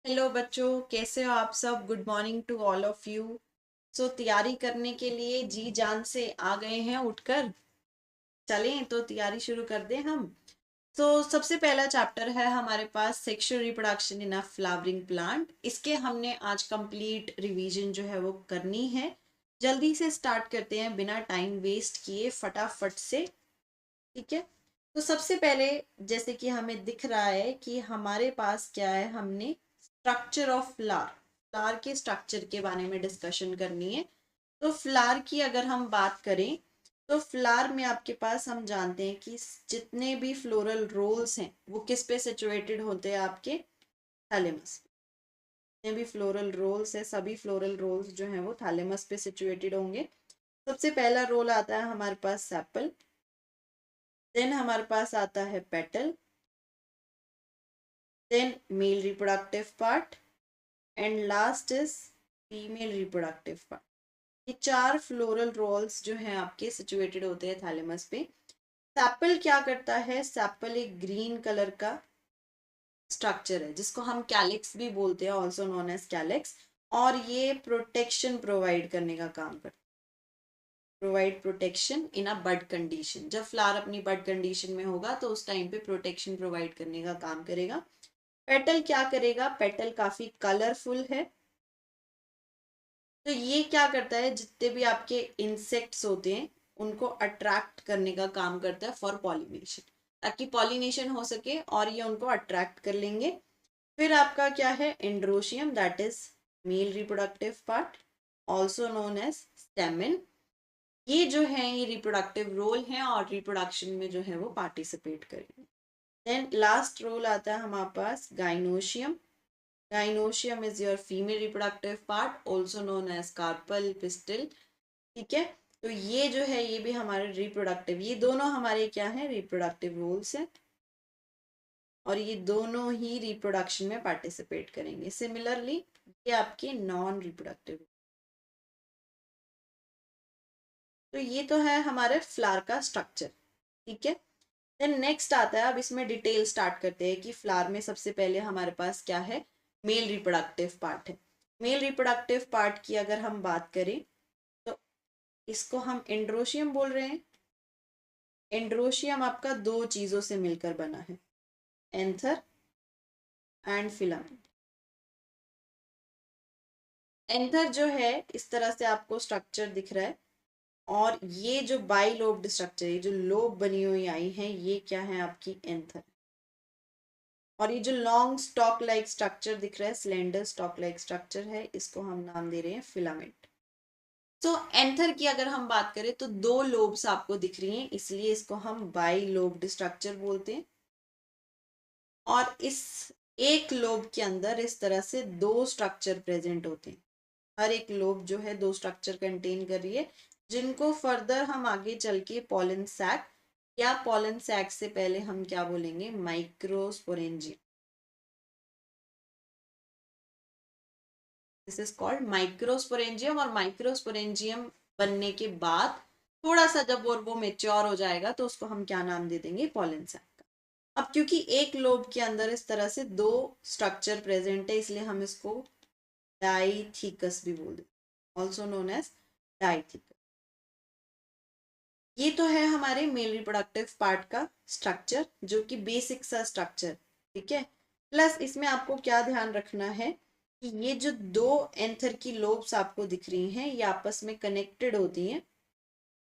Hello बच्चों, कैसे हो आप सब। Good morning to all of you. तैयारी करने के लिए जी जान से आ गए हैं उठकर। चलें तो तैयारी शुरू कर दें हम। सबसे पहला चैप्टर है हमारे पास sexual reproduction in a flowering plant. इसके हमने आज कंप्लीट रिवीजन जो है वो करनी है। जल्दी से स्टार्ट करते हैं बिना टाइम वेस्ट किए, फटाफट से। ठीक है। सबसे पहले, जैसे कि हमें दिख रहा है कि हमारे पास क्या है, हमने स्ट्रक्चर ऑफ फ्लावर, फ्लावर के स्ट्रक्चर के बारे में डिस्कशन करनी है। फ्लावर की अगर हम बात करें तो फ्लावर में आपके पास हम जानते हैं कि जितने भी फ्लोरल रोल्स हैं वो किस पे सिचुएटेड होते हैं, आपके थैलेमस। जितने भी फ्लोरल रोल्स है, सभी फ्लोरल रोल्स जो हैं वो थैलेमस पे सिचुएटेड होंगे। सबसे पहला रोल आता है हमारे पास सेपल, देन हमारे पास आता है petal, then male reproductive part and last is female reproductive part। ये चार फ्लोरल रोल्स जो हैं आपके सिचुएटेड होते हैं थैलेमस पे। सैपल क्या करता है? सैपल एक ग्रीन कलर का स्ट्रक्चर है जिसको हम कैलिक्स भी बोलते हैं, ऑल्सो नोन एज कैलिक्स। और ये प्रोटेक्शन प्रोवाइड करने का काम करता है। Provide protection in a bud condition. जब फ्लावर अपनी बड कंडीशन में होगा तो उस टाइम पे प्रोटेक्शन प्रोवाइड करने का काम करेगा। पेटल क्या करेगा? पेटल काफी कलरफुल है, तो ये क्या करता है, जितने भी आपके इंसेक्ट्स होते हैं उनको अट्रैक्ट करने का काम करता है फॉर पॉलिनेशन, ताकि पॉलिनेशन हो सके और ये उनको अट्रैक्ट कर लेंगे। फिर आपका क्या है? Androecium, that is male reproductive part, also known as stamen. ये जो है ये रिप्रोडक्टिव रोल है और रिप्रोडक्शन में जो है वो पार्टिसिपेट करेंगे। देन लास्ट रोल आता है हमारे पास gynoecium. Gynoecium is your female reproductive part, also known as carpal pistil। ठीक है। तो ये जो है ये भी हमारे रिप्रोडक्टिव, ये दोनों हमारे क्या है? रिप्रोडक्टिव रोल्स हैं और ये दोनों ही रिप्रोडक्शन में पार्टिसिपेट करेंगे। सिमिलरली ये आपके नॉन रिप्रोडक्टिव। तो ये तो है हमारे फ्लावर का स्ट्रक्चर। ठीक है। देन नेक्स्ट आता है, अब इसमें डिटेल स्टार्ट करते हैं कि फ्लावर में सबसे पहले हमारे पास क्या है? मेल रिप्रोडक्टिव पार्ट है। मेल रिप्रोडक्टिव पार्ट की अगर हम बात करें तो इसको हम एंड्रोशियम बोल रहे हैं। एंड्रोशियम आपका दो चीजों से मिलकर बना है, एंथर एंड फिलामेंट। एंथर जो है इस तरह से आपको स्ट्रक्चर दिख रहा है, और ये जो बाई लोब्ड स्ट्रक्चर, ये जो लोब बनी हुई आई है, ये क्या है? आपकी एंथर। और ये जो लॉन्ग स्टॉक लाइक स्ट्रक्चर दिख रहा है, स्लेंडर स्टॉक लाइक स्ट्रक्चर है, इसको हम नाम दे रहे हैं फिलामेंट। एंथर की अगर हम बात करें तो दो लोब्स आपको दिख रही हैं, इसलिए इसको हम बाई लोब्ड स्ट्रक्चर बोलते हैं। और इस एक लोब के अंदर इस तरह से दो स्ट्रक्चर प्रेजेंट होते हैं। हर एक लोब जो है दो स्ट्रक्चर कंटेन कर रही है, जिनको फर्दर हम आगे चल के पॉलन सैक, या पॉलन सैक से पहले हम क्या बोलेंगे? Microsporangium. This is called microsporangium. और माइक्रोस्पोरेंजियम बनने के बाद थोड़ा सा जब वो मेच्योर हो जाएगा तो उसको हम क्या नाम दे देंगे? Pollen sac. अब क्योंकि एक लोब के अंदर इस तरह से दो स्ट्रक्चर प्रेजेंट है, इसलिए हम इसको डाइथिकस भी बोल देते, ऑल्सो नोन एज डाइथिकस। ये तो है हमारे मेल रिप्रोडक्टिव पार्ट का स्ट्रक्चर, जो कि बेसिक सा स्ट्रक्चर। ठीक है। प्लस इसमें आपको क्या ध्यान रखना है कि ये जो दो एंथर की लोब्स आपको दिख रही हैं ये आपस में कनेक्टेड होती हैं।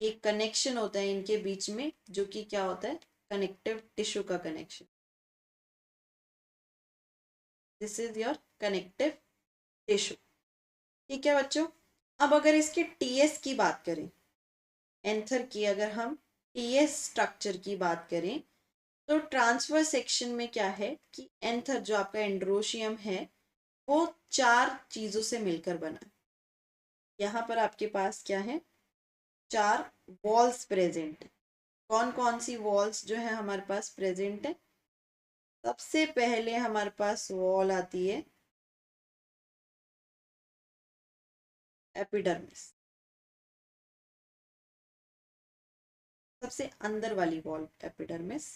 एक कनेक्शन होता है इनके बीच में, जो कि क्या होता है? कनेक्टिव टिश्यू का connection. This is your connective tissue. ठीक है बच्चों। अब अगर इसके टीएस की बात करें, एंथर की अगर हम टीएस स्ट्रक्चर की बात करें, तो ट्रांसफर सेक्शन में क्या है कि एंथर जो आपका एंड्रोशियम है वो चार चीजों से मिलकर बना है। यहाँ पर आपके पास क्या है? चार वॉल्स प्रेजेंट है। कौन कौन सी वॉल्स जो है हमारे पास प्रेजेंट है? सबसे पहले हमारे पास वॉल आती है एपिडर्मिस, सबसे अंदर वाली वॉल एपिडर्मिस।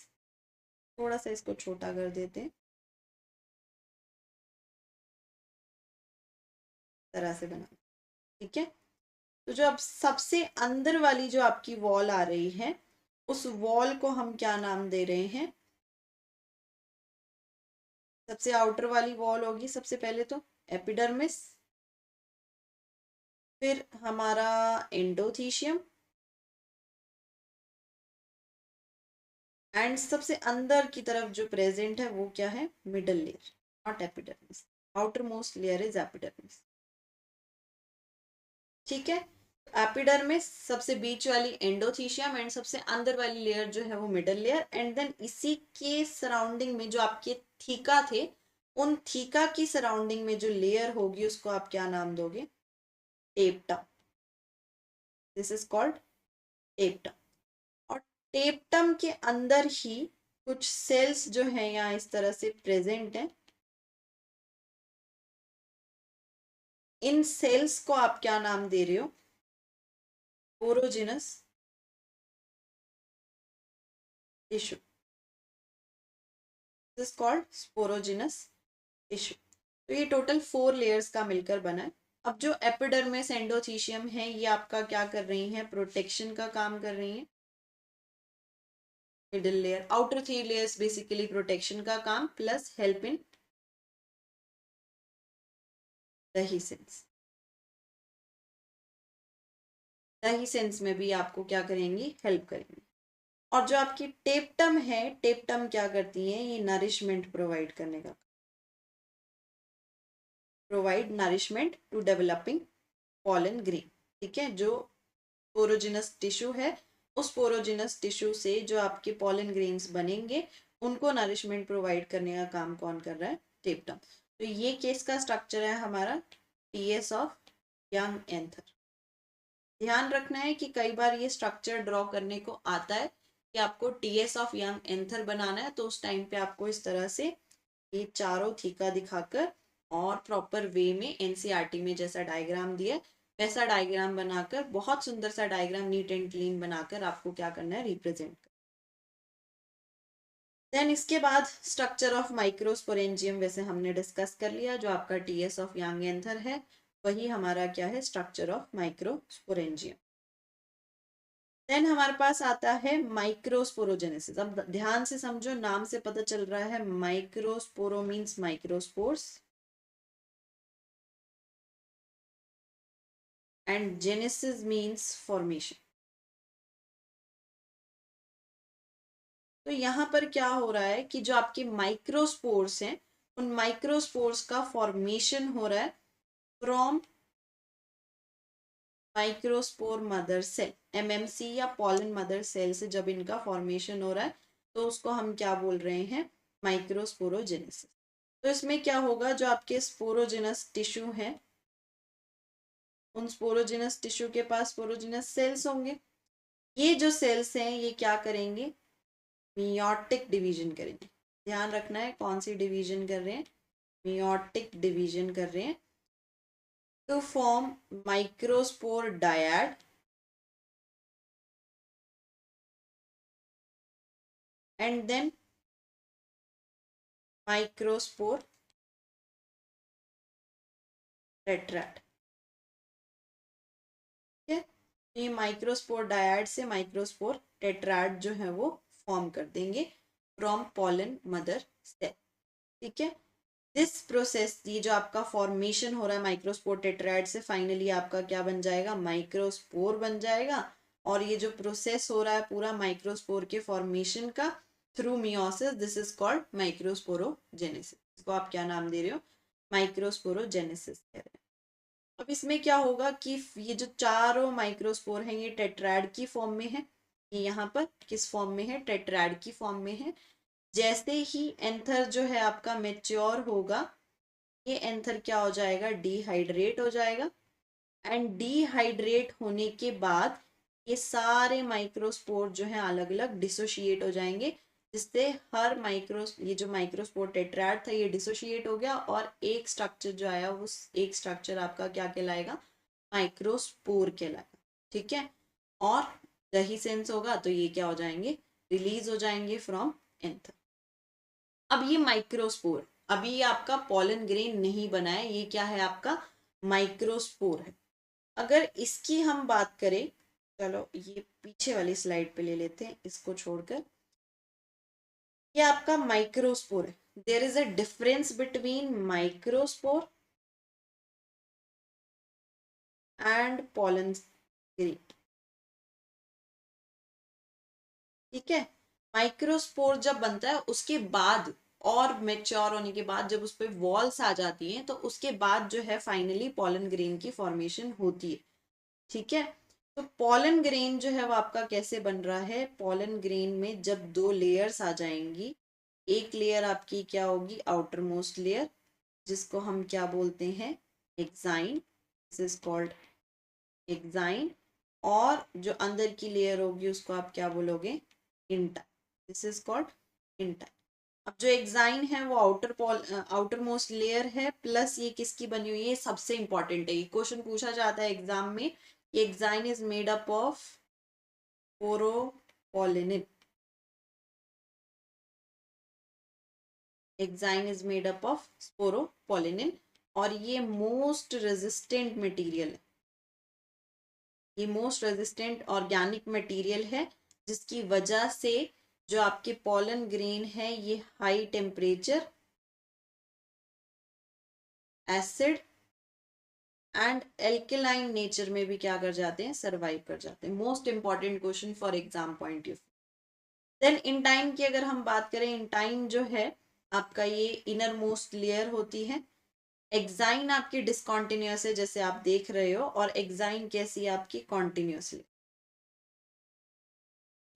थोड़ा सा इसको छोटा कर देते हैं। तरह से बना, ठीक है। तो जो अब सबसे अंदर वाली जो आपकी वॉल आ रही है, उस वॉल को हम क्या नाम दे रहे हैं? सबसे आउटर वाली वॉल होगी सबसे पहले तो एपिडर्मिस, फिर हमारा एंडोथीशियम, एंड सबसे अंदर की तरफ जो प्रेजेंट है वो क्या है? Middle layer, not epidermis. Outer most layer is epidermis, ठीक है। एपिडर्मिस सबसे बीच वाली एंडोथीशियम, एंड सबसे अंदर वाली लेयर जो है वो मिडल लेयर, एंड देन इसी के सराउंडिंग में जो आपके थीका थे, उन थीका की सराउंडिंग में जो लेयर होगी उसको आप क्या नाम दोगे? टेप्टम। This is called टेप्टम। और टेप्टम के अंदर ही कुछ सेल्स जो है यहाँ इस तरह से प्रेजेंट है। इन सेल्स को आप क्या नाम दे रहे हो? Sporogenous tissue. This called sporogenous tissue. तो ये टोटल 4 लेयर्स का मिलकर बना है। अब जो एपिडर्मिस एंडोथीशियम है ये आपका क्या कर रही हैं? प्रोटेक्शन का काम कर रही हैं। Middle layer, outer 3 layers basically protection का काम plus help in dehiscence. Dehiscence में भी आपको क्या करेंगी? हेल्प करेंगी। और जो आपकी टेप्टम है, टेप्टम क्या करती है? ये नरिशमेंट प्रोवाइड करने का, provide nourishment to developing pollen grain, ठीक है। जो पोरोजिनस टिश्यू है, उस पोरोजिनस टिश्यू से जो आपके पॉलन ग्रेन्स बनेंगे उनको नरिशमेंट प्रोवाइड करने का काम कौन कर रहा है? टेप्टम। तो ये केस का स्ट्रक्चर है हमारा टीएस ऑफ यंग एंथर। ध्यान रखना है कि कई बार ये स्ट्रक्चर ड्रॉ करने को आता है कि आपको टीएस ऑफ यंग एंथर बनाना है, तो उस टाइम पे आपको इस तरह से ये चारों थीका दिखाकर और प्रॉपर वे में एनसीईआरटी में जैसा डायग्राम दिया वैसा डायग्राम बनाकर, बहुत सुंदर सा डायग्राम नीट एंड क्लीन बनाकर आपको क्या करना है? रिप्रेजेंट कर। देन इसके बाद स्ट्रक्चर ऑफ माइक्रोस्पोरेंजियम वैसे हमने डिस्कस कर लिया। जो आपका टीएस ऑफ यंग एंथर है वही हमारा क्या है? Structure of microsporangium. देन हमारे पास आता है माइक्रोस्पोरोजेनेसिस। अब ध्यान से समझो, नाम से पता चल रहा है microsporo means microspores and genesis means formation. तो यहाँ पर क्या हो रहा है कि जो आपके माइक्रोस्पोर्स हैं, उन माइक्रोस्पोर्स का फॉर्मेशन हो रहा है from microspore mother cell, MMC या पॉलन मदर सेल से जब इनका फॉर्मेशन हो रहा है तो उसको हम क्या बोल रहे हैं? माइक्रोस्पोरोजेनेसिस। तो इसमें क्या होगा? जो आपके स्पोरोजिनस टिश्यू है, उन स्पोरोजिनस टिश्यू के पास स्पोरोजिनस सेल्स होंगे। ये जो सेल्स हैं ये क्या करेंगे? मियोटिक डिवीजन करेंगे। ध्यान रखना है कौन सी डिवीजन कर रहे हैं? मियोटिक डिवीजन कर रहे हैं to form microspore dyad and then microspore tetrad, ठीक है। ये माइक्रोस्पोर डायड से माइक्रोस्पोर टेट्राड जो है वो फॉर्म कर देंगे फ्रॉम पॉलन मदर सेल, ठीक है। दिस प्रोसेस, ये जो आपका फॉर्मेशन हो रहा है माइक्रोस्पोर टेट्राड से, फाइनली आपका क्या बन जाएगा? माइक्रोस्पोर बन जाएगा। और ये जो प्रोसेस हो रहा है पूरा माइक्रोस्पोर के फॉर्मेशन का through meiosis, this is called microsporogenesis. इसको आप क्या नाम दे रहे हो? माइक्रोस्पोरोजेनेसिस कह रहे हैं। अब इसमें क्या होगा कि ये जो चारों माइक्रोस्पोर हैं ये टेट्राड की फॉर्म में है। ये यहाँ पर किस फॉर्म में है? टेट्राड की फॉर्म में है। जैसे ही एंथर जो है आपका मेच्योर होगा, ये एंथर क्या हो जाएगा? डिहाइड्रेट हो जाएगा। एंड डिहाइड्रेट होने के बाद ये सारे माइक्रोस्पोर जो है अलग अलग डिसोशिएट हो जाएंगे, जिससे हर ये जो माइक्रोस्पोर टेट्राड था ये डिसोशिएट हो गया और एक स्ट्रक्चर जो आया वो एक स्ट्रक्चर आपका क्या कहलाएगा? माइक्रोस्पोर कहलाएगा, ठीक है। और दही सेंस होगा तो ये क्या हो जाएंगे? रिलीज हो जाएंगे फ्रॉम एंथर। अब ये माइक्रोस्पोर, अभी ये आपका पॉलन ग्रेन नहीं बना है, ये क्या है? आपका माइक्रोस्पोर है। अगर इसकी हम बात करें, चलो ये पीछे वाली स्लाइड पे ले लेते हैं इसको छोड़कर, ये आपका माइक्रोस्पोर है। There is a difference between microspore and pollen grain. ठीक है, माइक्रोस्पोर जब बनता है उसके बाद और मेच्योर होने के बाद जब उस पे वॉल्स आ जाती हैं तो उसके बाद जो है फाइनली पॉलन ग्रेन की फॉर्मेशन होती है। ठीक है, तो पॉलन ग्रेन जो है वो आपका कैसे बन रहा है, पॉलन ग्रेन में जब दो लेयर्स आ जाएंगी, एक लेयर आपकी क्या होगी, आउटर मोस्ट लेयर, जिसको हम क्या बोलते हैं, exine, this is called exine, और जो अंदर की लेयर होगी उसको आप क्या बोलोगे, इंटा, दिस इज कॉल्ड इंटा। अब जो एक्साइन है वो आउटर मोस्ट लेयर है, प्लस ये किसकी बनी हुई है, सबसे इंपॉर्टेंट है, ये क्वेश्चन पूछा जाता है एग्जाम में। ये exine is made up of sporopollenin, exine is made up of sporopollenin, और ये मोस्ट रेजिस्टेंट मटेरियल है, ये मोस्ट रेजिस्टेंट ऑर्गेनिक मटेरियल है, जिसकी वजह से जो आपके पॉलन ग्रेन है ये high temperature, acid and alkaline nature में भी क्या कर जाते हैं, सरवाइव कर जाते हैं। Most important question for exam point of. Then intine की अगर हम बात करें, इंटाइन जो है आपका ये इनर मोस्ट लेयर होती है। एक्साइन आपकी डिसकॉन्टिन्यूअस है जैसे आप देख रहे हो, और एक्साइन कैसी है आपकी, कॉन्टिन्यूअसली,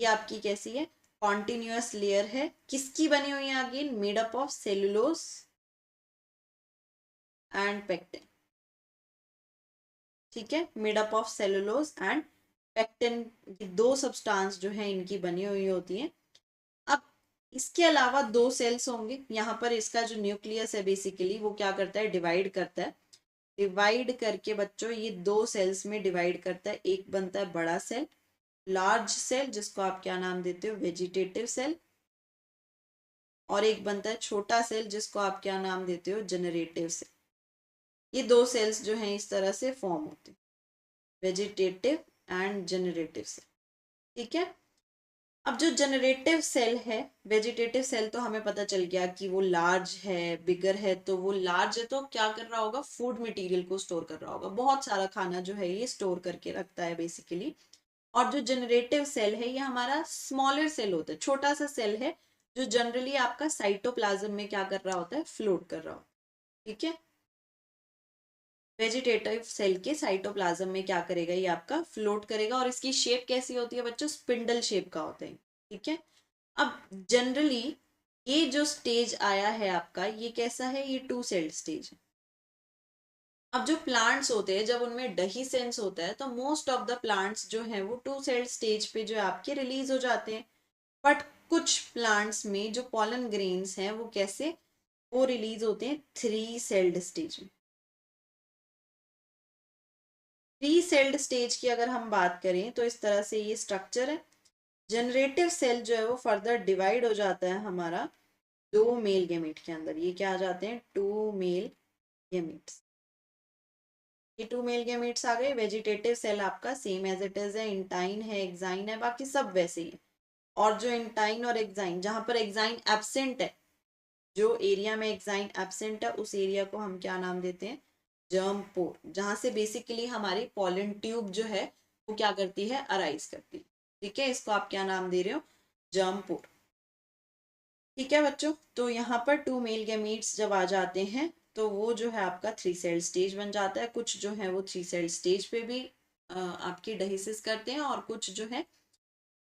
ये आपकी कैसी है, कॉन्टिन्यूअस लेयर है। किसकी बनी हुई है, again made up of cellulose and pectin. ठीक है, made up of cellulose and pectin, दो सब्सटेंस जो है इनकी बनी हुई होती हैं। अब इसके अलावा दो सेल्स होंगे यहाँ पर, इसका जो न्यूक्लियस है बेसिकली वो क्या करता है, डिवाइड करता है। डिवाइड करके बच्चों ये दो सेल्स में डिवाइड करता है, एक बनता है बड़ा सेल, लार्ज सेल, जिसको आप क्या नाम देते हो, वेजिटेटिव सेल, और एक बनता है छोटा सेल जिसको आप क्या नाम देते हो, जनरेटिव सेल। ये दो सेल्स जो हैं इस तरह से फॉर्म होते हैं, वेजिटेटिव एंड जनरेटिव सेल। ठीक है, अब जो जनरेटिव सेल है, वेजिटेटिव सेल तो हमें पता चल गया कि वो लार्ज है, बिगर है, तो वो लार्ज है तो क्या कर रहा होगा, फूड मटेरियल को स्टोर कर रहा होगा, बहुत सारा खाना जो है ये स्टोर करके रखता है बेसिकली। और जो जनरेटिव सेल है ये हमारा स्मॉलर सेल होता है, छोटा सा सेल है, जो जनरली आपका साइटोप्लाज्म में क्या कर रहा होता है, फ्लोट कर रहा होता है। ठीक है, वेजिटेटिव सेल के साइटोप्लाज्म में क्या करेगा, ये आपका फ्लोट करेगा, और इसकी शेप कैसी होती है बच्चों, स्पिंडल शेप का होता है। ठीक है, अब जनरली ये जो स्टेज आया है आपका, ये कैसा है, ये टू सेल्ड स्टेज है। अब जो प्लांट्स होते हैं जब उनमें डही सेंस होता है तो मोस्ट ऑफ द प्लांट्स जो है वो टू सेल्ड स्टेज पे जो है आपके रिलीज हो जाते हैं। बट कुछ प्लांट्स में जो पॉलन ग्रेन्स हैं वो कैसे, वो रिलीज होते हैं थ्री सेल्ड स्टेज में। थ्री सेल्ड स्टेज की अगर हम बात करें तो इस तरह से ये स्ट्रक्चर है। जनरेटिव सेल जो है वो फर्दर डिवाइड हो जाता है हमारा दो मेल गेमेट के अंदर, ये क्या आ जाते हैं, टू मेल गेमेट्स। ये टू मेल गेमेट्स आ गए। वेजिटेटिव सेल आपका सेम एज इट इज है, इंटाइन है, एक्साइन है, बाकी सब वैसे ही है। और जो इंटाइन और एक्साइन, जहां पर एक्साइन एब्सेंट है, जो एरिया में एक्साइन एब्सेंट है उस एरिया को हम क्या नाम देते हैं, जर्म पोर, जहां से बेसिकली हमारी पॉलन ट्यूब जो है वो क्या करती है, अराइज करती है। ठीक है, इसको आप क्या नाम दे रहे हो, जर्म पोर। ठीक है बच्चों, तो यहाँ पर टू मेल गैमीट्स जब आ जाते हैं तो वो जो है आपका थ्री सेल स्टेज बन जाता है। कुछ जो है वो थ्री सेल स्टेज पे भी आपकी डहिसिस करते हैं, और कुछ जो है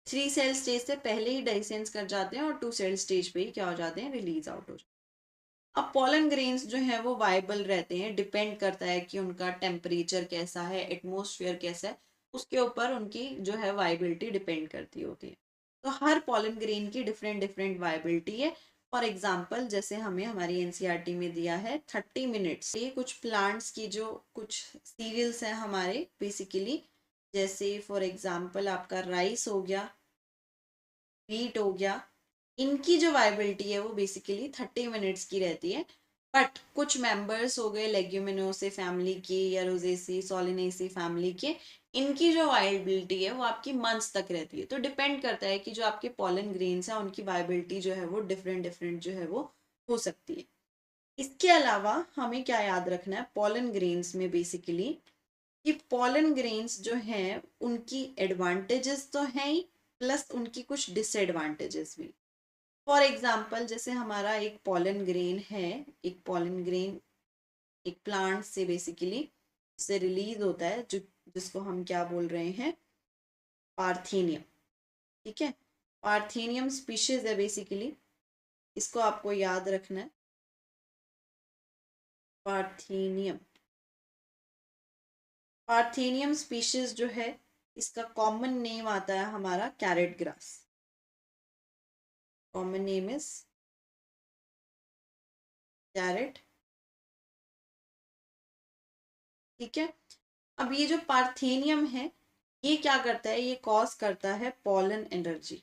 थ्री सेल स्टेज से पहले ही डहिसेंस कर जाते हैं और टू सेल स्टेज पे ही क्या हो जाते हैं, रिलीज आउट हो जाते हैं। अब पॉलन ग्रेन्स जो है वो वाइबल रहते हैं, डिपेंड करता है कि उनका टेम्परेचर कैसा है, एटमोसफियर कैसा है, उसके ऊपर उनकी जो है वाइबिलिटी डिपेंड करती होती है। तो हर पॉलन ग्रेन की डिफरेंट डिफरेंट वाइबिलिटी है। फॉर एग्जाम्पल जैसे हमें हमारी एनसीईआरटी में दिया है 30 मिनट्स, ये कुछ प्लांट्स की जो कुछ सीरियल्स हैं हमारे बेसिकली, जैसे फॉर एग्जाम्पल आपका राइस हो गया, व्हीट हो गया, इनकी जो वाइबिलिटी है वो बेसिकली 30 मिनट्स की रहती है। बट कुछ मेंबर्स हो गए लेग्यूमिनोसे फैमिली के या रोजेसी सोलिनेसी फैमिली के, इनकी जो वायबिलिटी है वो आपकी मंथ्स तक रहती है। तो डिपेंड करता है कि जो आपके पॉलन ग्रेन्स हैं उनकी वायबिलिटी जो है वो डिफरेंट डिफरेंट जो है वो हो सकती है। इसके अलावा हमें क्या याद रखना है पॉलन ग्रेन्स में बेसिकली, कि पॉलन ग्रेन्स जो हैं उनकी एडवांटेजेस तो हैं ही, प्लस उनकी कुछ डिसएडवांटेजेस भी। फॉर एग्जाम्पल जैसे हमारा एक पॉलन ग्रेन है, एक पॉलन ग्रेन एक प्लांट से बेसिकली से रिलीज होता है, जो जिसको हम क्या बोल रहे हैं, पार्थेनियम। ठीक है, पार्थेनियम स्पीशीज है बेसिकली, इसको आपको याद रखना है, पार्थेनियम। पार्थेनियम स्पीशीज जो है इसका कॉमन नेम आता है हमारा carrot grass. Common name is carrot. ठीक है, अब ये जो पार्थेनियम है ये क्या करता है, ये कॉज करता है पॉलन एलर्जी।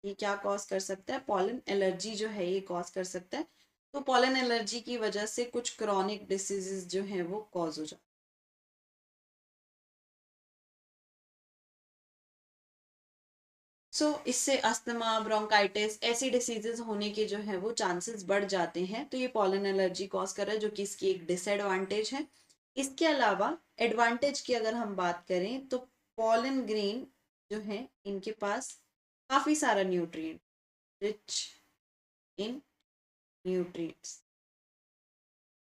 ये क्या कॉज कर सकता है, पॉलन एलर्जी जो है ये कॉज कर सकता है। तो पॉलन एलर्जी की वजह से कुछ क्रॉनिक डिसीजेस जो है वो कॉज हो जाते हैं। इससे अस्थमा ब्रोंकाइटिस ऐसी डिसीजेस होने के जो है वो चांसेस बढ़ जाते हैं। तो ये पॉलन एलर्जी कॉज कर रहा है, जो कि इसकी एक डिसएडवांटेज है। इसके अलावा एडवांटेज की अगर हम बात करें तो पॉलन ग्रेन जो है इनके पास काफी सारा न्यूट्रिएंट, रिच इन न्यूट्रिएंट्स।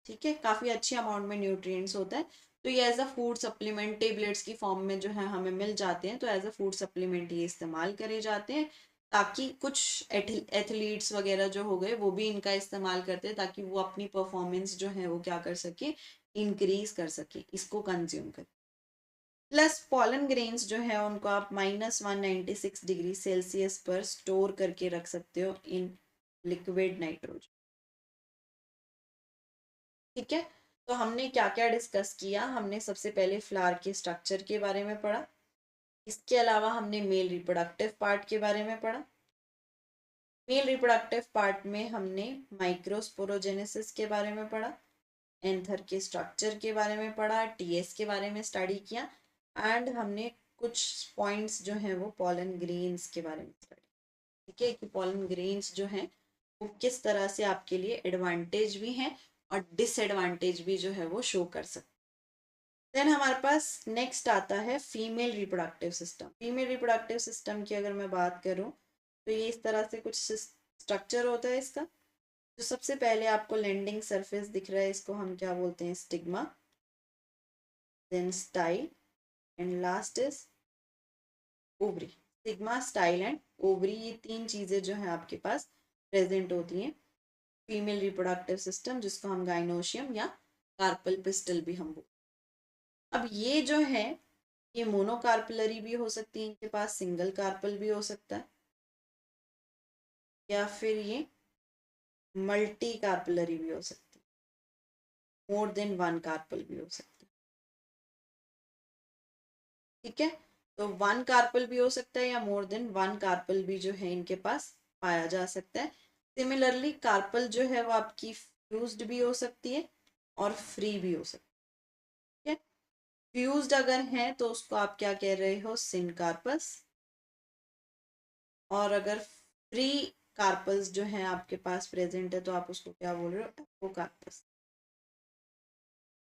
ठीक है, काफी अच्छी अमाउंट में न्यूट्रिएंट्स होता है। तो ये as a food supplement tablets की फॉर्म में जो है हमें मिल जाते हैं। तो एज अ फूड सप्लीमेंट ये इस्तेमाल करे जाते हैं, ताकि कुछ एथलीट्स वगैरह जो हो गए वो भी इनका इस्तेमाल करते हैं, ताकि वो अपनी परफॉर्मेंस जो है वो क्या कर सके, इंक्रीज कर सके इसको कंज्यूम कर। प्लस पॉलन ग्रेन्स जो है उनको आप -196 डिग्री सेल्सियस पर स्टोर करके रख सकते हो इन लिक्विड नाइट्रोजन। ठीक है, तो हमने क्या क्या डिस्कस किया, हमने सबसे पहले फ्लावर के स्ट्रक्चर के बारे में पढ़ा। इसके अलावा हमने मेल रिप्रोडक्टिव पार्ट के बारे में पढ़ा। मेल रिप्रोडक्टिव पार्ट में हमने माइक्रोस्पोरोजेनेसिस के बारे में पढ़ा, एंथर के स्ट्रक्चर के बारे में पढ़ा, टीएस के बारे में स्टडी किया, एंड हमने कुछ पॉइंट्स जो हैं वो पॉलन ग्रेन्स के बारे में स्टडी। ठीक है, कि पॉलन ग्रेन्स जो हैं वो किस तरह से आपके लिए एडवांटेज भी हैं और डिसएडवांटेज भी जो है वो शो कर सकते। देन हमारे पास नेक्स्ट आता है female reproductive system. Female reproductive system की अगर मैं बात करूं तो ये इस तरह से कुछ स्ट्रक्चर होता है इसका। जो सबसे पहले आपको लैंडिंग सरफेस दिख रहा है इसको हम क्या बोलते हैं, stigma, then style, and last is ovary. Stigma, style and ovary, ये तीन चीजें जो है आपके पास प्रेजेंट होती हैं फीमेल रिप्रोडक्टिव सिस्टम, जिसको हम गाइनोशियम या कार्पल पिस्टल भी हम बोलते हैं। अब ये जो है ये मोनोकार्पलरी भी हो सकती है, इनके पास सिंगल कार्पल भी हो सकता है, या फिर ये मल्टी कार्पलरी भी हो सकती है, मोर देन वन कार्पल भी हो सकता है। ठीक है, तो वन कार्पल भी हो सकता है या मोर देन वन कार्पल भी जो है इनके पास पाया जा सकता है। सिमिलरली कार्पल जो है वो आपकी फ्यूज्ड भी हो सकती है और फ्री भी हो सकती है। फ्यूज्ड अगर है तो उसको आप क्या कह रहे हो, सिनकार्पस। और अगर फ्री कार्पल्स जो है आपके पास प्रेजेंट है तो आप उसको क्या बोल रहे हो, एपोकार्पस।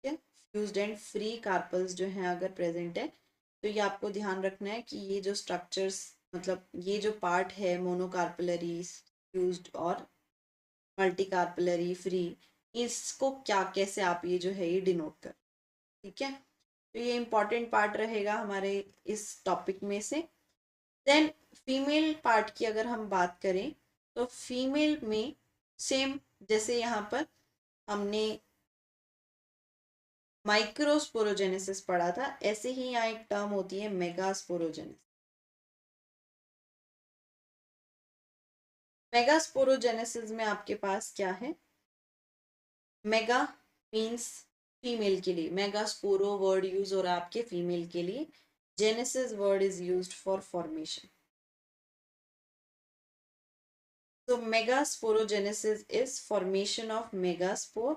ठीक है, फ्यूज्ड एंड फ्री कार्पल्स जो है अगर प्रेजेंट है तो ये आपको ध्यान रखना है कि ये जो स्ट्रक्चर्स, मतलब ये जो पार्ट है मोनोकार्पलरी, फ्यूज्ड और मल्टी कार्पलरी, फ्री, इसको क्या कैसे आप ये जो है ये डिनोट कर। ठीक है, तो ये इंपॉर्टेंट पार्ट रहेगा हमारे इस टॉपिक में से। देन फीमेल पार्ट की अगर हम बात करें तो फीमेल में सेम जैसे यहाँ पर हमने माइक्रोस्पोरोजेनेसिस पढ़ा था, ऐसे ही यहाँ एक टर्म होती है मेगास्पोरोजेनेसिस। मेगास्पोरोजेनेसिस में आपके पास क्या है, मेगा मीन्स फीमेल के लिए, मेगास्पोरो वर्ड यूज हो रहा है आपके फीमेल के लिए, genesis word is used for formation. So megasporogenesis is formation of megaspore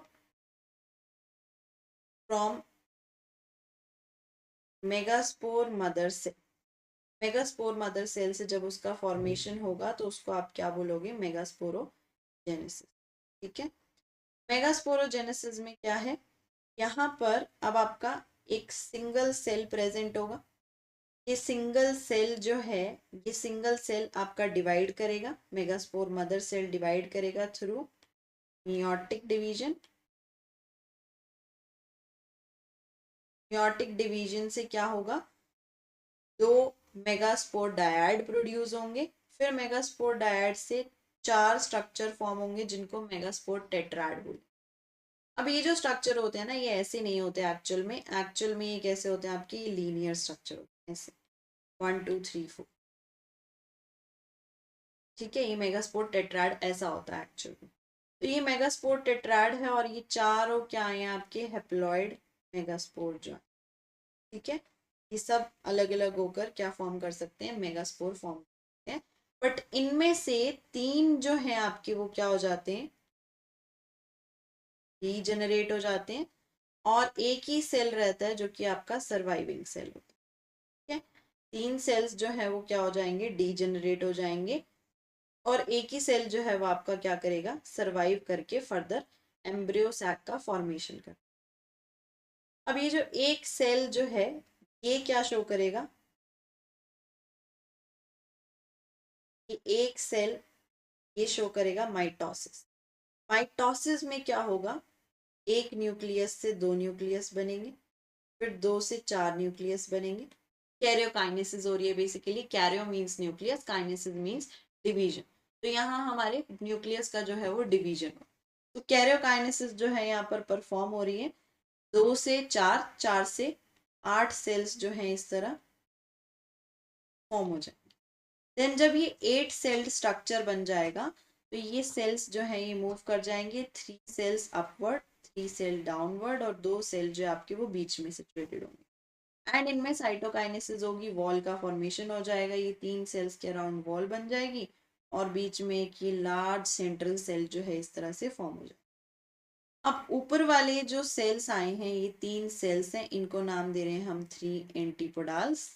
from megaspore mother से। मेगास्पोर मदर सेल से जब उसका फॉर्मेशन होगा तो उसको आप क्या बोलोगे, मेगास्पोरोजेनेसिस। ठीक है। मेगास्पोरोजेनेसिस में क्या है, यहाँ पर अब आपका एक सिंगल सेल प्रेजेंट होगा। ये सिंगल सेल जो है, ये सिंगल सेल आपका डिवाइड करेगा, मेगास्पोर मदर सेल डिवाइड करेगा through meiotic division. Meiotic division से क्या होगा, दो मेगास्पोर डायड प्रोड्यूस होंगे, फिर मेगास्पोर डायड से 4 स्ट्रक्चर फॉर्म होंगे जिनको मेगास्पोर टेट्राड बोलते हैं। अब ये जो स्ट्रक्चर होते हैं ना, ये ऐसे नहीं होते एक्चुअल में। एक्चुअल में ये कैसे होते हैं आपके, ये लीनियर स्ट्रक्चर होते हैं ऐसे 1 2 3 4। ठीक है, ये मेगास्पोर टेट्राड ऐसा होता है एक्चुअल में। तो ये मेगास्पोर टेट्राड है और ये चारों क्या है आपके, हेप्लॉइड मेगास्पोर जो है। ठीक है, ये सब अलग अलग होकर क्या फॉर्म कर सकते हैं, मेगास्पोर फॉर्म करते हैं। बट इनमें से 3 जो हैं आपके वो क्या हो जाते हैं, रीजनरेट हो जाते हैं, और एक ही सेल रहता है जो कि आपका सर्वाइविंग सेल होता है। ठीक है, 3 सेल्स जो है वो क्या हो जाएंगे, डीजनरेट हो जाएंगे, और एक ही सेल जो है वो आपका क्या करेगा, सर्वाइव करके फर्दर एम्ब्रियो सैक का फॉर्मेशन कर। अब ये जो एक सेल जो है ये क्या शो करेगा, कि एक सेल ये शो करेगा माइटोसिस। माइटोसिस में क्या होगा, एक न्यूक्लियस से 2 न्यूक्लियस बनेंगे, फिर 2 से 4 न्यूक्लियस बनेंगे। कैरियोकाइनेसिस हो रही है basically. Cairo means nucleus, kinesis means division. तो यहाँ हमारे न्यूक्लियस का जो है वो डिवीजन हो। तो कैरियोकाइनेसिस जो है यहाँ पर परफॉर्म हो रही है। 2 से 4, 4 से 8 सेल्स जो है इस तरह फॉर्म हो जाए। देन जब ये 8 सेल्ड स्ट्रक्चर बन जाएगा तो ये सेल्स जो है ये मूव कर जाएंगे, 3 सेल्स अपवर्ड, 3 सेल डाउनवर्ड, और 2 सेल जो आपके वो बीच में सिचुएटेड होंगे। एंड इनमें साइटोकाइनेसिस होगी, वॉल का फॉर्मेशन हो जाएगा, ये 3 सेल्स के अराउंड वॉल बन जाएगी, और बीच में एक ये लार्ज सेंट्रल सेल जो है इस तरह से फॉर्म हो जाएगा। अब ऊपर वाले जो सेल्स आए हैं ये 3 सेल्स हैं, इनको नाम दे रहे हैं हम 3 एंटीपोडाल्स।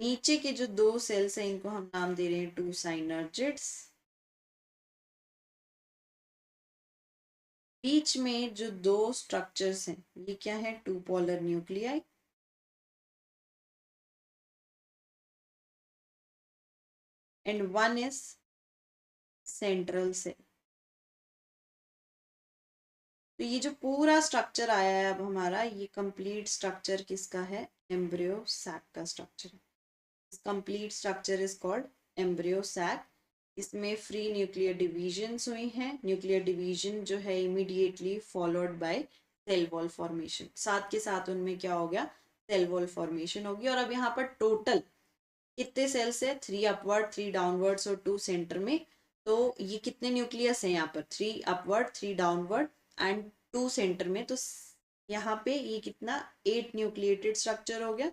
नीचे के जो 2 सेल्स हैं इनको हम नाम दे रहे हैं 2 साइनर्जिड्स। बीच में जो 2 स्ट्रक्चर्स हैं ये क्या है, 2 polar nuclei. And 1 is central cell. तो ये जो पूरा स्ट्रक्चर आया है अब हमारा, ये कंप्लीट स्ट्रक्चर किसका है, एम्ब्रियो सैक का स्ट्रक्चर है। Complete structure is called embryo sac. इसमें फ्री न्यूक्लियर डिवीजन्स हुई हैं। न्यूक्लियर डिवीजन जो है immediately followed by cell wall formation. साथ के साथ उनमें क्या हो गया, सेल वॉल फॉर्मेशन होगी। और अब यहाँ पर टोटल कितने सेल्स है, 3 अपवर्ड, 3 डाउनवर्ड्स और 2 सेंटर में। तो ये कितने न्यूक्लियस है यहाँ पर, 3 अपवर्ड, 3 डाउनवर्ड एंड 2 सेंटर में। तो यहाँ पे ये कितना, 8 न्यूक्लिएटेड स्ट्रक्चर हो गया।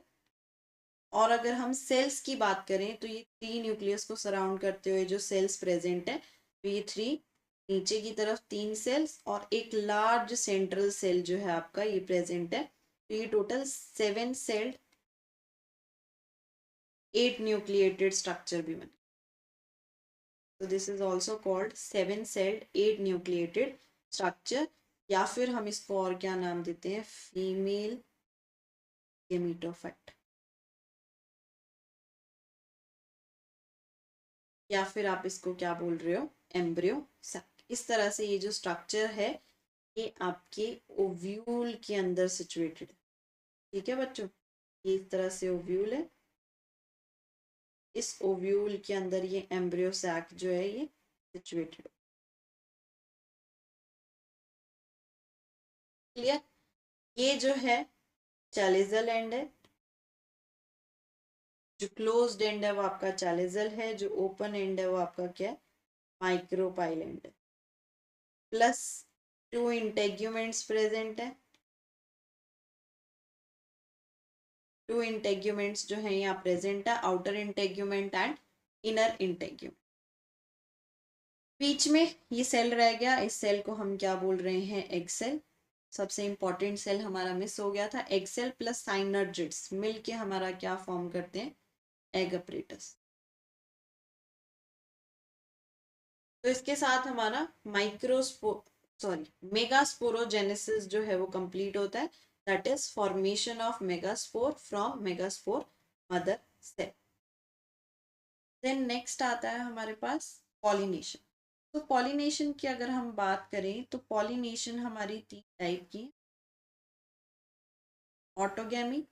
और अगर हम सेल्स की बात करें तो ये 3 न्यूक्लियस को सराउंड करते हुए जो सेल्स प्रेजेंट है, तो ये 3, नीचे की तरफ 3 सेल्स और एक लार्ज सेंट्रल सेल जो है आपका ये प्रेजेंट है। तो ये टोटल 7 सेल्ड 8 न्यूक्लिएटेड स्ट्रक्चर भी बने। तो this is also called 7 sailed 8 nucleated structure, या फिर हम इसको और क्या नाम देते हैं, फीमेल गेमिटोफाइट, या फिर आप इसको क्या बोल रहे हो, एम्ब्रियो सैक। इस तरह से ये जो स्ट्रक्चर है ये आपके ओव्यूल के अंदर सिचुएटेड है। ठीक है बच्चों, ये इस तरह से ओव्यूल है। इस ओव्यूल के अंदर ये एम्ब्रियो सैक जो है ये सिचुएटेड है। क्लियर। ये जो है चैलेजल एंड है, जो क्लोज्ड एंड है वो आपका चैलेजल है, जो ओपन एंड है वो आपका क्या है, माइक्रोपाइल एंड है। प्लस 2 इंटेग्यूमेंट्स प्रेजेंट है। 2 इंटेग्यूमेंट्स जो है यहाँ प्रेजेंट है, आउटर इंटेग्यूमेंट एंड इनर इंटेग्यूम। बीच में ये सेल रह गया, इस सेल को हम क्या बोल रहे हैं, एग सेल। सबसे इंपॉर्टेंट सेल हमारा मिस हो गया था। एग सेल प्लस साइनर्जिड्स मिलके हमारा क्या फॉर्म करते हैं, एग अपरेटस। तो इसके साथ हमारा माइक्रोस्पो सॉरी मेगास्पोरोजेनेसिस जो है वो कंप्लीट होता है। That is formation of megaspore from megaspore mother cell. Then next आता है हमारे पास पॉलिनेशन। तो पॉलिनेशन की अगर हम बात करें तो पॉलिनेशन हमारी 3 टाइप की, autogamy,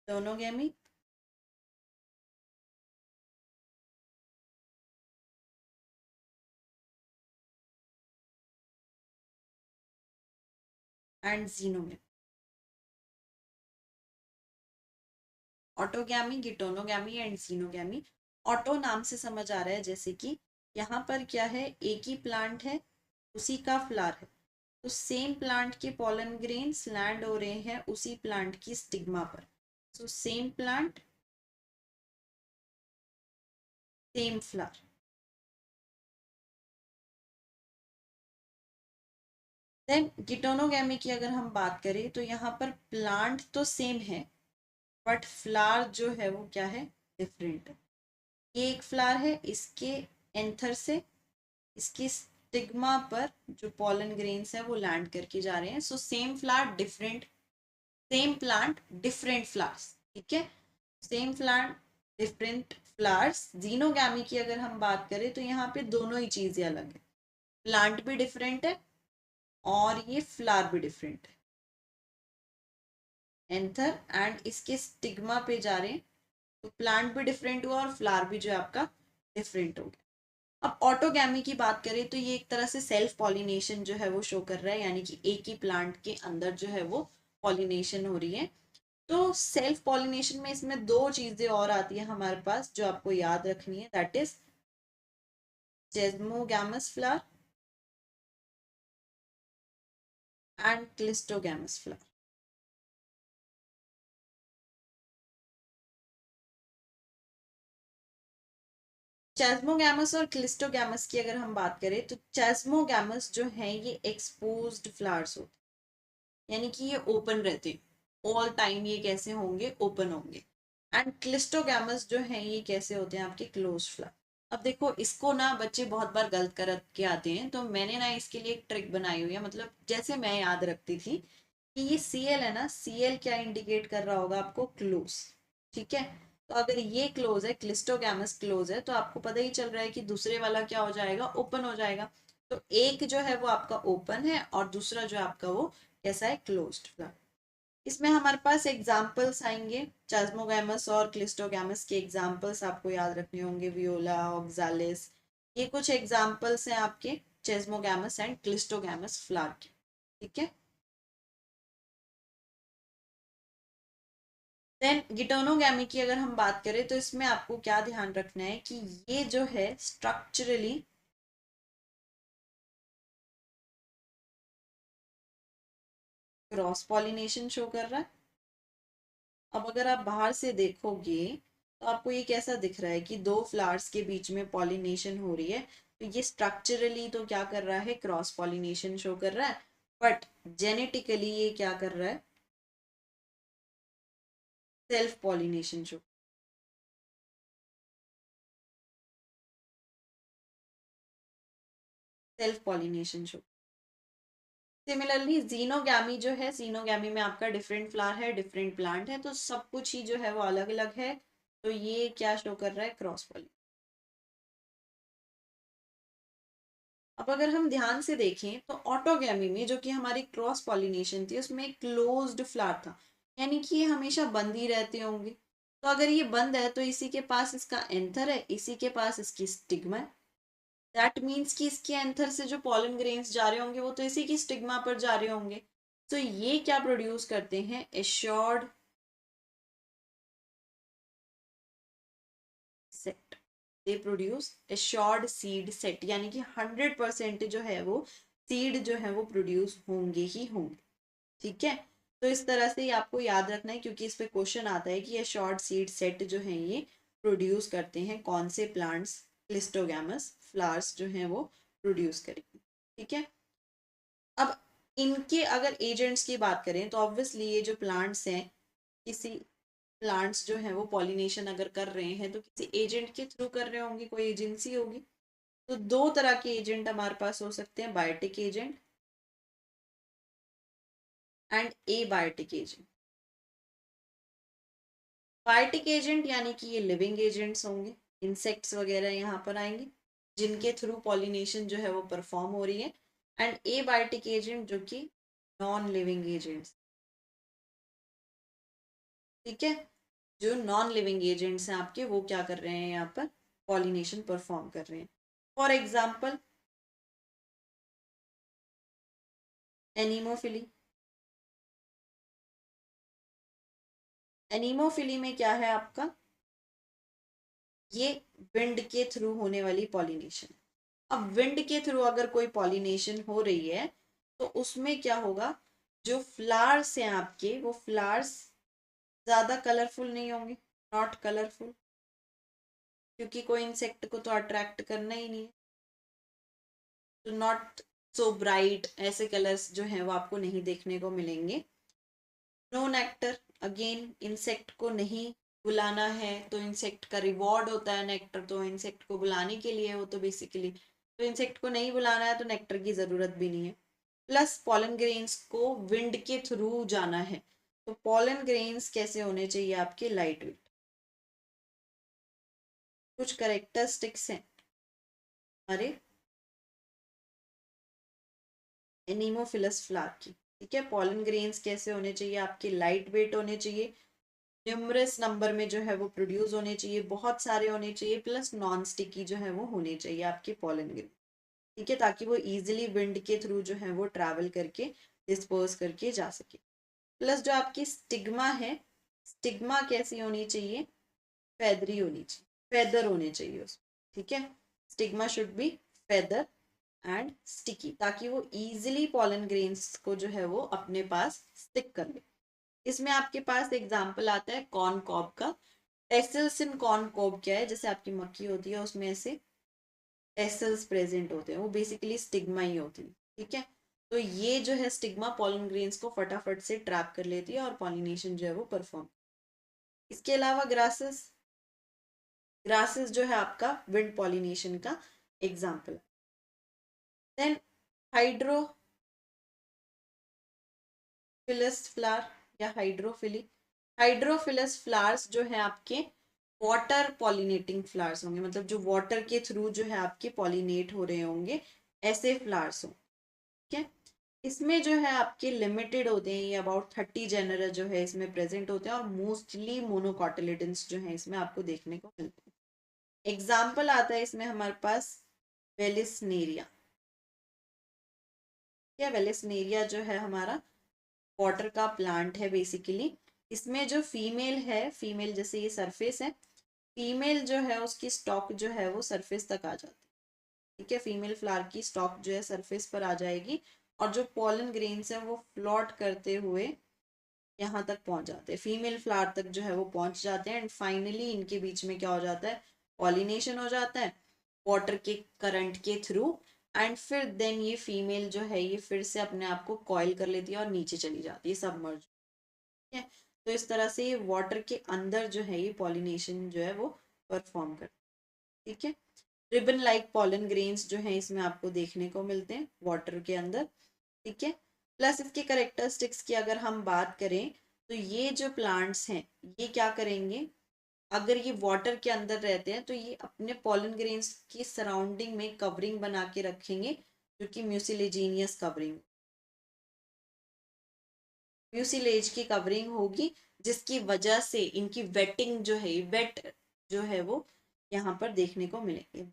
geitonogamy and xenogamy. Autogamy, geitonogamy and xenogamy. Auto नाम से समझ आ रहा है जैसे कि यहाँ पर क्या है, एक ही प्लांट है, उसी का फ्लावर है, तो सेम प्लांट के पॉलन ग्रेन्स लैंड हो रहे हैं उसी प्लांट की स्टिग्मा पर। So same plant same flower. Then geitonogamy की अगर हम बात करें तो यहाँ पर प्लांट तो सेम है बट फ्लावर जो है वो क्या है, डिफरेंट है। ये एक फ्लावर है, इसके एंथर से इसकी स्टिग्मा पर जो पॉलन ग्रेन्स है वो लैंड करके जा रहे हैं। So same flower different, same plant different flowers. ठीक है, same plant different flowers. Xenogamy की अगर हम बात करें तो यहाँ पे दोनों ही चीजें अलग है, प्लांट भी डिफरेंट है और ये फ्लावर भी डिफरेंट है। एंथर एंड इसके स्टिग्मा पे जा रहे हैं, तो प्लांट भी डिफरेंट हुआ और फ्लावर भी जो है आपका डिफरेंट हो गया। अब ऑटोगैमी की बात करें तो ये एक तरह से सेल्फ पॉलिनेशन जो है वो शो कर रहा है, यानी कि एक ही प्लांट के अंदर जो है वो पॉलिनेशन हो रही है। तो सेल्फ पॉलिनेशन में इसमें दो चीजें और आती है हमारे पास जो आपको याद रखनी है, that is chasmogamous flower and cleistogamous flower. Chasmogamous और क्लिस्टोगैमस की अगर हम बात करें तो चेस्मोगैमस जो है ये एक्सपोज्ड फ्लावर्स होते हैं, यानी कि ये ओपन रहते हैं ऑल टाइम। ये कैसे होंगे, ओपन होंगे। एंड क्लिस्टोगैमस जो है ये कैसे होते हैं, आपके क्लोज फ्लावर। अब देखो इसको ना बच्चे बहुत बार गलत करके आते हैं, तो मैंने ना इसके लिए एक ट्रिक बनाई हुई है। मतलब जैसे मैं याद रखती थी कि ये सीएल है ना, सीएल क्या इंडिकेट कर रहा होगा आपको, क्लोज। ठीक है, तो अगर ये क्लोज है, क्लिस्टोगैमस क्लोज है, तो आपको पता ही चल रहा है कि दूसरे वाला क्या हो जाएगा, ओपन हो जाएगा। तो एक जो है वो आपका ओपन है और दूसरा जो आपका वो कैसा है, क्लोज्ड फ्लावर। इसमें हमारे पास एग्जाम्पल्स आएंगे, चास्मोगैमस और क्लिस्टोगैमस के एग्जाम्पल्स आपको याद रखने होंगे, वियोला, ऑक्सालिस। ये कुछ एग्जाम्पल्स हैं आपके चेस्मोगैमस एंड क्लिस्टोगैमस फ्लावर के। ठीक है, देन गिटोनोगैमी की अगर हम बात करें तो इसमें आपको क्या ध्यान रखना है कि ये जो है स्ट्रक्चरली क्रॉस पॉलिनेशन शो कर रहा है। अब अगर आप बाहर से देखोगे तो आपको ये कैसा दिख रहा है कि दो फ्लावर्स के बीच में पॉलिनेशन हो रही है, तो ये स्ट्रक्चरली तो क्या कर रहा है, क्रॉस पॉलिनेशन शो कर रहा है। बट जेनेटिकली ये क्या कर रहा है, self pollination show, self pollination show. Similarly xenogamy जो है, जीनोगैमी में आपका डिफरेंट फ्लावर है, डिफरेंट प्लांट है, तो सब कुछ ही जो है वो अलग अलग है। तो ये क्या शो कर रहा है, क्रॉस पॉलिनेशन। अब अगर हम ध्यान से देखें तो ऑटोगैमी में जो कि हमारी क्रॉस पॉलिनेशन थी उसमें एक क्लोज्ड फ्लावर था, यानी कि ये हमेशा बंद ही रहते होंगे। तो अगर ये बंद है तो इसी के पास इसका एंथर है, इसी के पास इसकी स्टिग्मा है। दैट मीन्स कि इसके एंथर से जो पॉलन ग्रेन्स जा रहे होंगे वो तो इसी की स्टिग्मा पर जा रहे होंगे। तो ये क्या प्रोड्यूस करते हैं, assured set. They produce assured seed set, यानी कि 100% जो है वो सीड जो है वो प्रोड्यूस होंगे ही होंगे। ठीक है, तो इस तरह से आपको याद रखना है, क्योंकि इस पे क्वेश्चन आता है कि ये शॉर्ट सीड सेट जो है ये प्रोड्यूस करते हैं कौन से प्लांट्स, क्लिस्टोगैमस फ्लावर्स जो हैं वो प्रोड्यूस करेंगे। ठीक है, अब इनके अगर एजेंट्स की बात करें तो ऑब्वियसली ये जो प्लांट्स हैं, किसी प्लांट्स जो है वो पॉलिनेशन अगर कर रहे हैं तो किसी एजेंट के थ्रू कर रहे होंगे, कोई एजेंसी होगी। तो दो तरह के एजेंट हमारे पास हो सकते हैं, biotic agent and abiotic agent. Biotic agent यानी कि ये लिविंग एजेंट्स होंगे, इंसेक्ट्स वगैरह यहाँ पर आएंगे जिनके थ्रू पॉलिनेशन जो है वो परफॉर्म हो रही है। एंड एबायोटिक एजेंट जो कि नॉन लिविंग एजेंट्स। ठीक है, जो नॉन लिविंग एजेंट्स हैं आपके, वो क्या कर रहे हैं यहाँ पर पॉलिनेशन परफॉर्म कर रहे हैं। For example anemophily. एनीमोफिली में क्या है आपका, ये विंड के थ्रू होने वाली पॉलिनेशन। अब विंड के थ्रू अगर कोई पॉलिनेशन हो रही है तो उसमें क्या होगा, जो फ्लावर्स हैं आपके वो फ्लावर्स ज्यादा कलरफुल नहीं होंगे, नॉट कलरफुल, क्योंकि कोई इंसेक्ट को तो अट्रैक्ट करना ही नहीं है। तो नॉट सो ब्राइट, ऐसे कलर्स जो हैं वो आपको नहीं देखने को मिलेंगे। नो नेक्टर, अगेन इंसेक्ट को नहीं बुलाना है तो इंसेक्ट का रिवॉर्ड होता है नेक्टर, तो इंसेक्ट को बुलाने के लिए हो तो बेसिकली, तो इंसेक्ट को नहीं बुलाना है तो नेक्टर की जरूरत भी नहीं है। प्लस पॉलन ग्रेन्स को विंड के थ्रू जाना है, तो पॉलन ग्रेन्स कैसे होने चाहिए आपके, लाइट वेट। कुछ करेक्टरिस्टिक्स हैं हमारे एनीमोफिलस फ्लावर की। ठीक है, पॉलन ग्रेन्स कैसे होने चाहिए आपके, लाइट वेट होने चाहिए, न्यूमरस नंबर में जो है वो प्रोड्यूस होने चाहिए, बहुत सारे होने चाहिए, प्लस नॉन स्टिकी जो है वो होने चाहिए आपके पॉलन ग्रेन। ठीक है, ताकि वो इजीली विंड के थ्रू जो है वो ट्रैवल करके डिस्पर्स करके जा सके। प्लस जो आपकी स्टिग्मा है, स्टिग्मा कैसी होनी चाहिए, फेदरी होनी चाहिए, फेदर होने चाहिए उसमें। ठीक है, stigma should be feather and sticky, ताकि वो इजीली पॉलन ग्रेन्स को जो है वो अपने पास स्टिक कर ले। इसमें आपके पास एग्जाम्पल आता है कॉर्न कॉब का। टेसल्स इन कॉर्न कॉब क्या है, जैसे आपकी मक्की होती है उसमें ऐसे टेसल्स प्रेजेंट होते हैं, वो बेसिकली स्टिग्मा ही होती है। ठीक है, तो ये जो है स्टिग्मा पॉलन ग्रेन्स को फटाफट से ट्रैप कर लेती है और पॉलिनेशन जो है वो परफॉर्म। इसके अलावा ग्रासेस, ग्रासेस जो है आपका विंड पॉलिनेशन का एग्जाम्पल। देन हाइड्रोफिलस फ्लावर या हाइड्रोफिली। हाइड्रोफिलस फ्लावर्स जो है आपके वाटर पॉलिनेटिंग फ्लावर्स होंगे, मतलब जो वाटर के थ्रू जो है आपके पॉलिनेट हो रहे होंगे, ऐसे फ्लावर्स हों। ठीक है, इसमें जो है आपके लिमिटेड होते हैं, ये अबाउट 30 जेनर जो है इसमें प्रेजेंट होते हैं और मोस्टली मोनोकॉटिलिडन्स जो है इसमें आपको देखने को मिलते हैं। एग्जाम्पल आता है इसमें हमारे पास वेलिसनेरिया। क्या, वेलिसनेरिया जो है हमारा वाटर का प्लांट है बेसिकली। इसमें जो फीमेल है, फीमेल जैसे ये सरफेस है, फीमेल जो है उसकी स्टॉक जो है वो सरफेस तक आ जाती है। ठीक है, फीमेल फ्लावर की स्टॉक जो है सरफेस पर आ जाएगी और जो पॉलन ग्रेन्स है वो फ्लोट करते हुए यहाँ तक पहुंच जाते हैं, फीमेल फ्लावर तक जो है वो पहुंच जाते हैं। एंड फाइनली इनके बीच में क्या हो जाता है, पॉलिनेशन हो जाता है वाटर के करंट के थ्रू। एंड फिर देन ये फीमेल जो है ये फिर से अपने आप को कॉइल कर लेती है और नीचे चली जाती है, सबमर्ज। ठीक है, तो इस तरह से ये वाटर के अंदर जो है ये पॉलिनेशन जो है वो परफॉर्म करती है। ठीक है, रिबन लाइक पॉलन ग्रेन्स जो है इसमें आपको देखने को मिलते हैं वाटर के अंदर। ठीक है, प्लस इसके करेक्टरिस्टिक्स की अगर हम बात करें तो ये जो प्लांट्स हैं ये क्या करेंगे, अगर ये वाटर के अंदर रहते हैं तो ये अपने पॉलन ग्रेन्स की सराउंडिंग में कवरिंग बना के रखेंगे, जो कि म्यूसिलेजीनियस कवरिंग, म्यूसिलेज की कवरिंग होगी, जिसकी वजह से इनकी वेटिंग जो है, वेट जो है वो यहाँ पर देखने को मिलेंगे।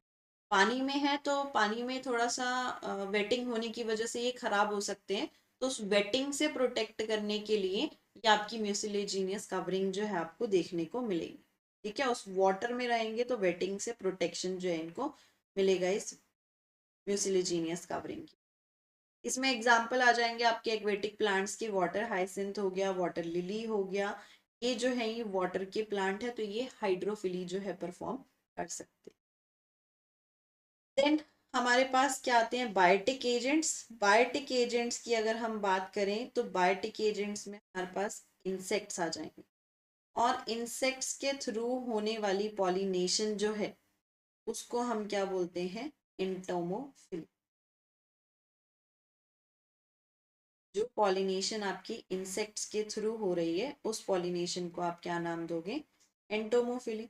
पानी में है तो पानी में थोड़ा सा वेटिंग होने की वजह से ये खराब हो सकते हैं, तो उस वेटिंग से प्रोटेक्ट करने के लिए ये आपकी म्यूसिलेजीनियस कवरिंग जो है आपको देखने को मिलेगी। ठीक है, उस वाटर में रहेंगे तो वेटिंग से प्रोटेक्शन जो है इनको मिलेगा इस म्यूसिलेजीनियस कवरिंग की। इसमें एग्जाम्पल आ जाएंगे आपके एक्वेटिक प्लांट्स के, वाटर हाइसिंथ हो गया, वाटर लिली हो गया। ये जो है ये वाटर के प्लांट है, तो ये हाइड्रोफिली जो है परफॉर्म कर सकते। देन हमारे पास क्या आते हैं, बायोटिक एजेंट्स। बायोटिक एजेंट्स की अगर हम बात करें तो बायोटिक एजेंट्स में हमारे पास इंसेक्ट्स आ जाएंगे, और इंसेक्ट्स के थ्रू होने वाली पॉलिनेशन जो है उसको हम क्या बोलते हैं, एंटोमोफिली। जो पॉलिनेशन आपकी इंसेक्ट्स के थ्रू हो रही है उस पॉलिनेशन को आप क्या नाम दोगे, एंटोमोफिली।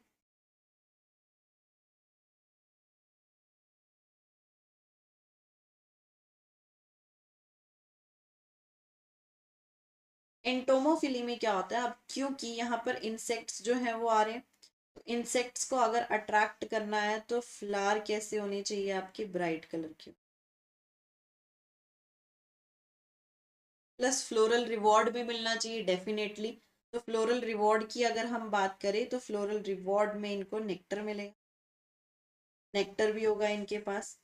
एंटोमोफिली में क्या होता है, अब क्योंकि यहाँ पर इंसेक्ट्स जो है वो आ रहे हैं, तो इंसेक्ट्स को अगर अट्रैक्ट करना है तो फ्लावर कैसे होने चाहिए आपके, ब्राइट कलर के, प्लस फ्लोरल रिवॉर्ड भी मिलना चाहिए डेफिनेटली। तो फ्लोरल रिवॉर्ड की अगर हम बात करें तो फ्लोरल रिवॉर्ड में इनको नेक्टर मिलेगा, नेक्टर भी होगा इनके पास।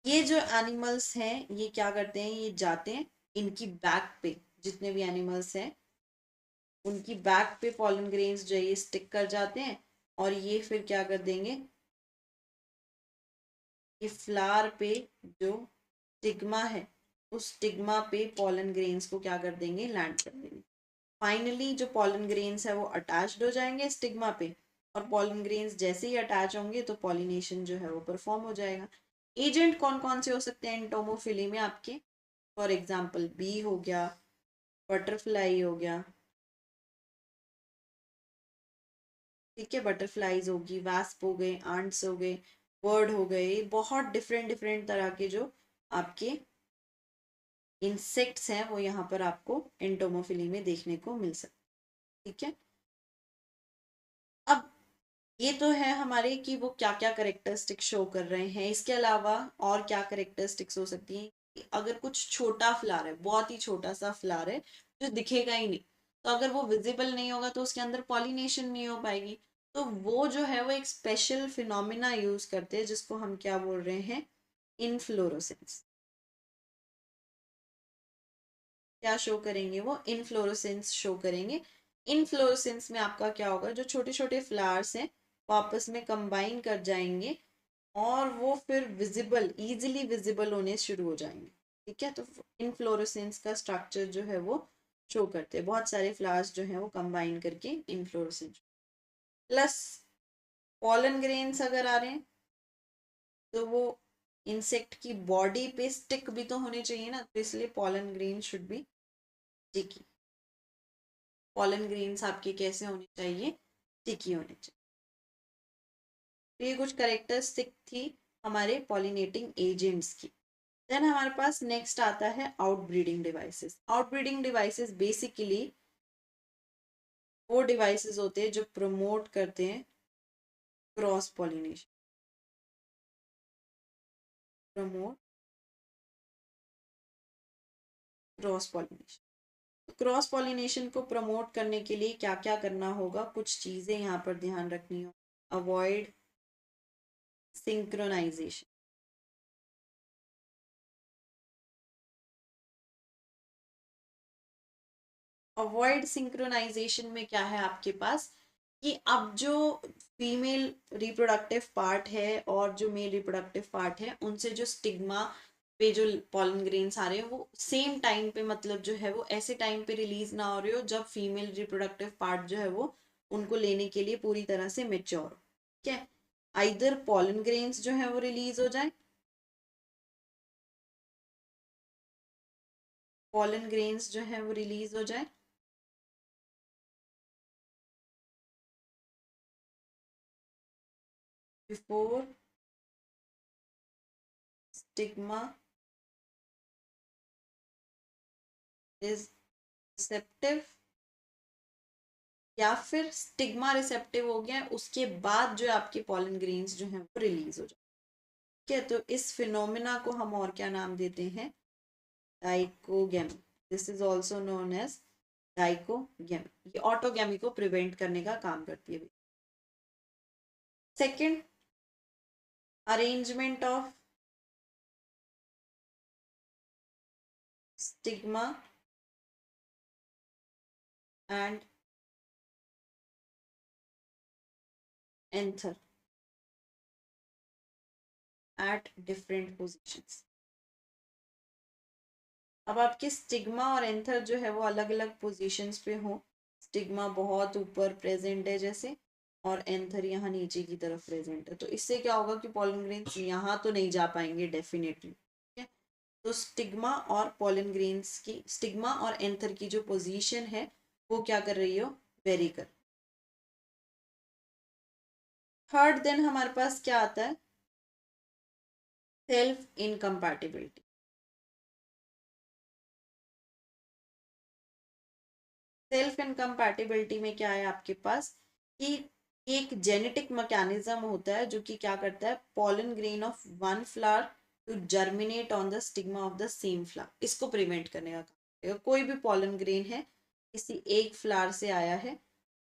ये जो एनिमल्स हैं ये क्या करते हैं, ये जाते हैं इनकी बैक पे, जितने भी एनिमल्स हैं उनकी बैक पे पॉलन ग्रेन्स जो है ये स्टिक कर जाते हैं, और ये फिर क्या कर देंगे, ये फ्लावर पे जो स्टिग्मा है उस स्टिग्मा पे पॉलन ग्रेन्स को क्या कर देंगे, लैंड कर देंगे। फाइनली जो पॉलन ग्रेन्स है वो अटैच्ड हो जाएंगे स्टिग्मा पे, और पॉलन ग्रेन्स जैसे ही अटैच होंगे तो पॉलिनेशन जो है वो परफॉर्म हो जाएगा। एजेंट कौन कौन से हो सकते हैं एंटोमोफिली में आपके, फॉर एग्जाम्पल बी हो गया, बटरफ्लाई हो गया, ठीक है, बटरफ्लाईज होगी, वास्प हो गए, आंट्स हो गए, बर्ड हो गए, बहुत डिफरेंट डिफरेंट तरह के जो आपके इंसेक्ट्स हैं वो यहाँ पर आपको एंटोमोफिली में देखने को मिल सकते, ठीक है। अब ये तो है हमारे कि वो क्या क्या करेक्टरिस्टिक शो कर रहे हैं, इसके अलावा और क्या करेक्टरिस्टिक्स हो सकती हैं कि अगर कुछ छोटा फ्लावर है, बहुत ही छोटा सा फ्लावर है जो दिखेगा ही नहीं, तो अगर वो विजिबल नहीं होगा तो उसके अंदर पॉलिनेशन नहीं हो पाएगी। तो वो जो है वो एक स्पेशल फिनोमिना यूज करते हैं जिसको हम क्या बोल रहे हैं, इनफ्लोरोसेंस। क्या शो करेंगे, वो इनफ्लोरोसेंस शो करेंगे। इनफ्लोरोसेंस में आपका क्या होगा, जो छोटे छोटे फ्लावर्स हैं वो आपस में कंबाइन कर जाएंगे और वो फिर विजिबल, इजीली विजिबल होने शुरू हो जाएंगे, ठीक है। तो इनफ्लोरोसेंस का स्ट्रक्चर जो है वो शो करते हैं, बहुत सारे फ्लावर्स जो हैं वो कंबाइन करके इनफ्लोरोसेंस। प्लस पॉलन ग्रेन्स अगर आ रहे हैं तो वो इंसेक्ट की बॉडी पे स्टिक भी तो होने चाहिए ना, तो इसलिए pollen grain should be sticky. Pollen grains आपके कैसे होने चाहिए, स्टिकी होने चाहिए। तो ये कुछ करेक्टरिस्टिक थी हमारे पॉलिनेटिंग एजेंट्स की। देन हमारे पास नेक्स्ट आता है outbreeding devices. Outbreeding devices basically वो डिवाइसेस होते हैं जो प्रमोट करते हैं cross pollination, promote cross pollination. Cross pollination को प्रमोट करने के लिए क्या क्या करना होगा, कुछ चीजें यहाँ पर ध्यान रखनी हो। Avoid synchronisation. अवॉइड सिंक्रोनाइजेशन में क्या है आपके पास कि अब जो फीमेल रिप्रोडक्टिव पार्ट है और जो मेल रिप्रोडक्टिव पार्ट है उनसे जो स्टिग्मा पे जो पॉलन ग्रेन्स आ रहे हैं वो सेम टाइम पे, मतलब जो है वो ऐसे टाइम पे रिलीज ना हो रहे हो जब फीमेल रिप्रोडक्टिव पार्ट जो है वो उनको लेने के लिए पूरी तरह से मेच्योर हो, ठीक है। आइदर पॉलन ग्रेन्स जो है वो रिलीज हो जाए, पॉलन ग्रेन्स जो है वो रिलीज हो जाए, बिफोर स्टिग्मा इज रिसेप्टिव, या फिर स्टिग्मा रिसेप्टिव हो गया उसके बाद जो आपके पॉलन ग्रेन्स जो हैं वो रिलीज हो जाए, ठीक है। तो इस फिनोमिना को हम और क्या नाम देते हैं, dichogamy. This is also known as dichogamy. ये ऑटोगेमी को प्रिवेंट करने का काम करती है। Second, arrangement of stigma and anther at different positions. अब आपके स्टिग्मा और एंथर जो है वो अलग अलग पोजीशंस पे हो, स्टिग्मा बहुत ऊपर प्रेजेंट है जैसे, और एंथर यहाँ नीचे की तरफ प्रेजेंट है, तो इससे क्या होगा कि पॉलन ग्रेन्स यहाँ तो नहीं जा पाएंगे डेफिनेटली, ठीक है। तो स्टिग्मा और पॉलन ग्रेन्स की, स्टिग्मा और एंथर की जो पोजीशन है वो क्या कर रही हो, वेरी कर। थर्ड देन हमारे पास क्या आता है, सेल्फ इनकम्पैटिबिलिटी। सेल्फ इनकम्पैटिबिलिटी में क्या है आपके पास कि एक जेनेटिक मैकेनिज्म होता है जो कि क्या करता है, pollen grain of one flower to germinate on the stigma of the same flower, इसको प्रिवेंट करने का काम करेगा। कोई भी पॉलन ग्रेन है किसी एक फ्लावर से आया है,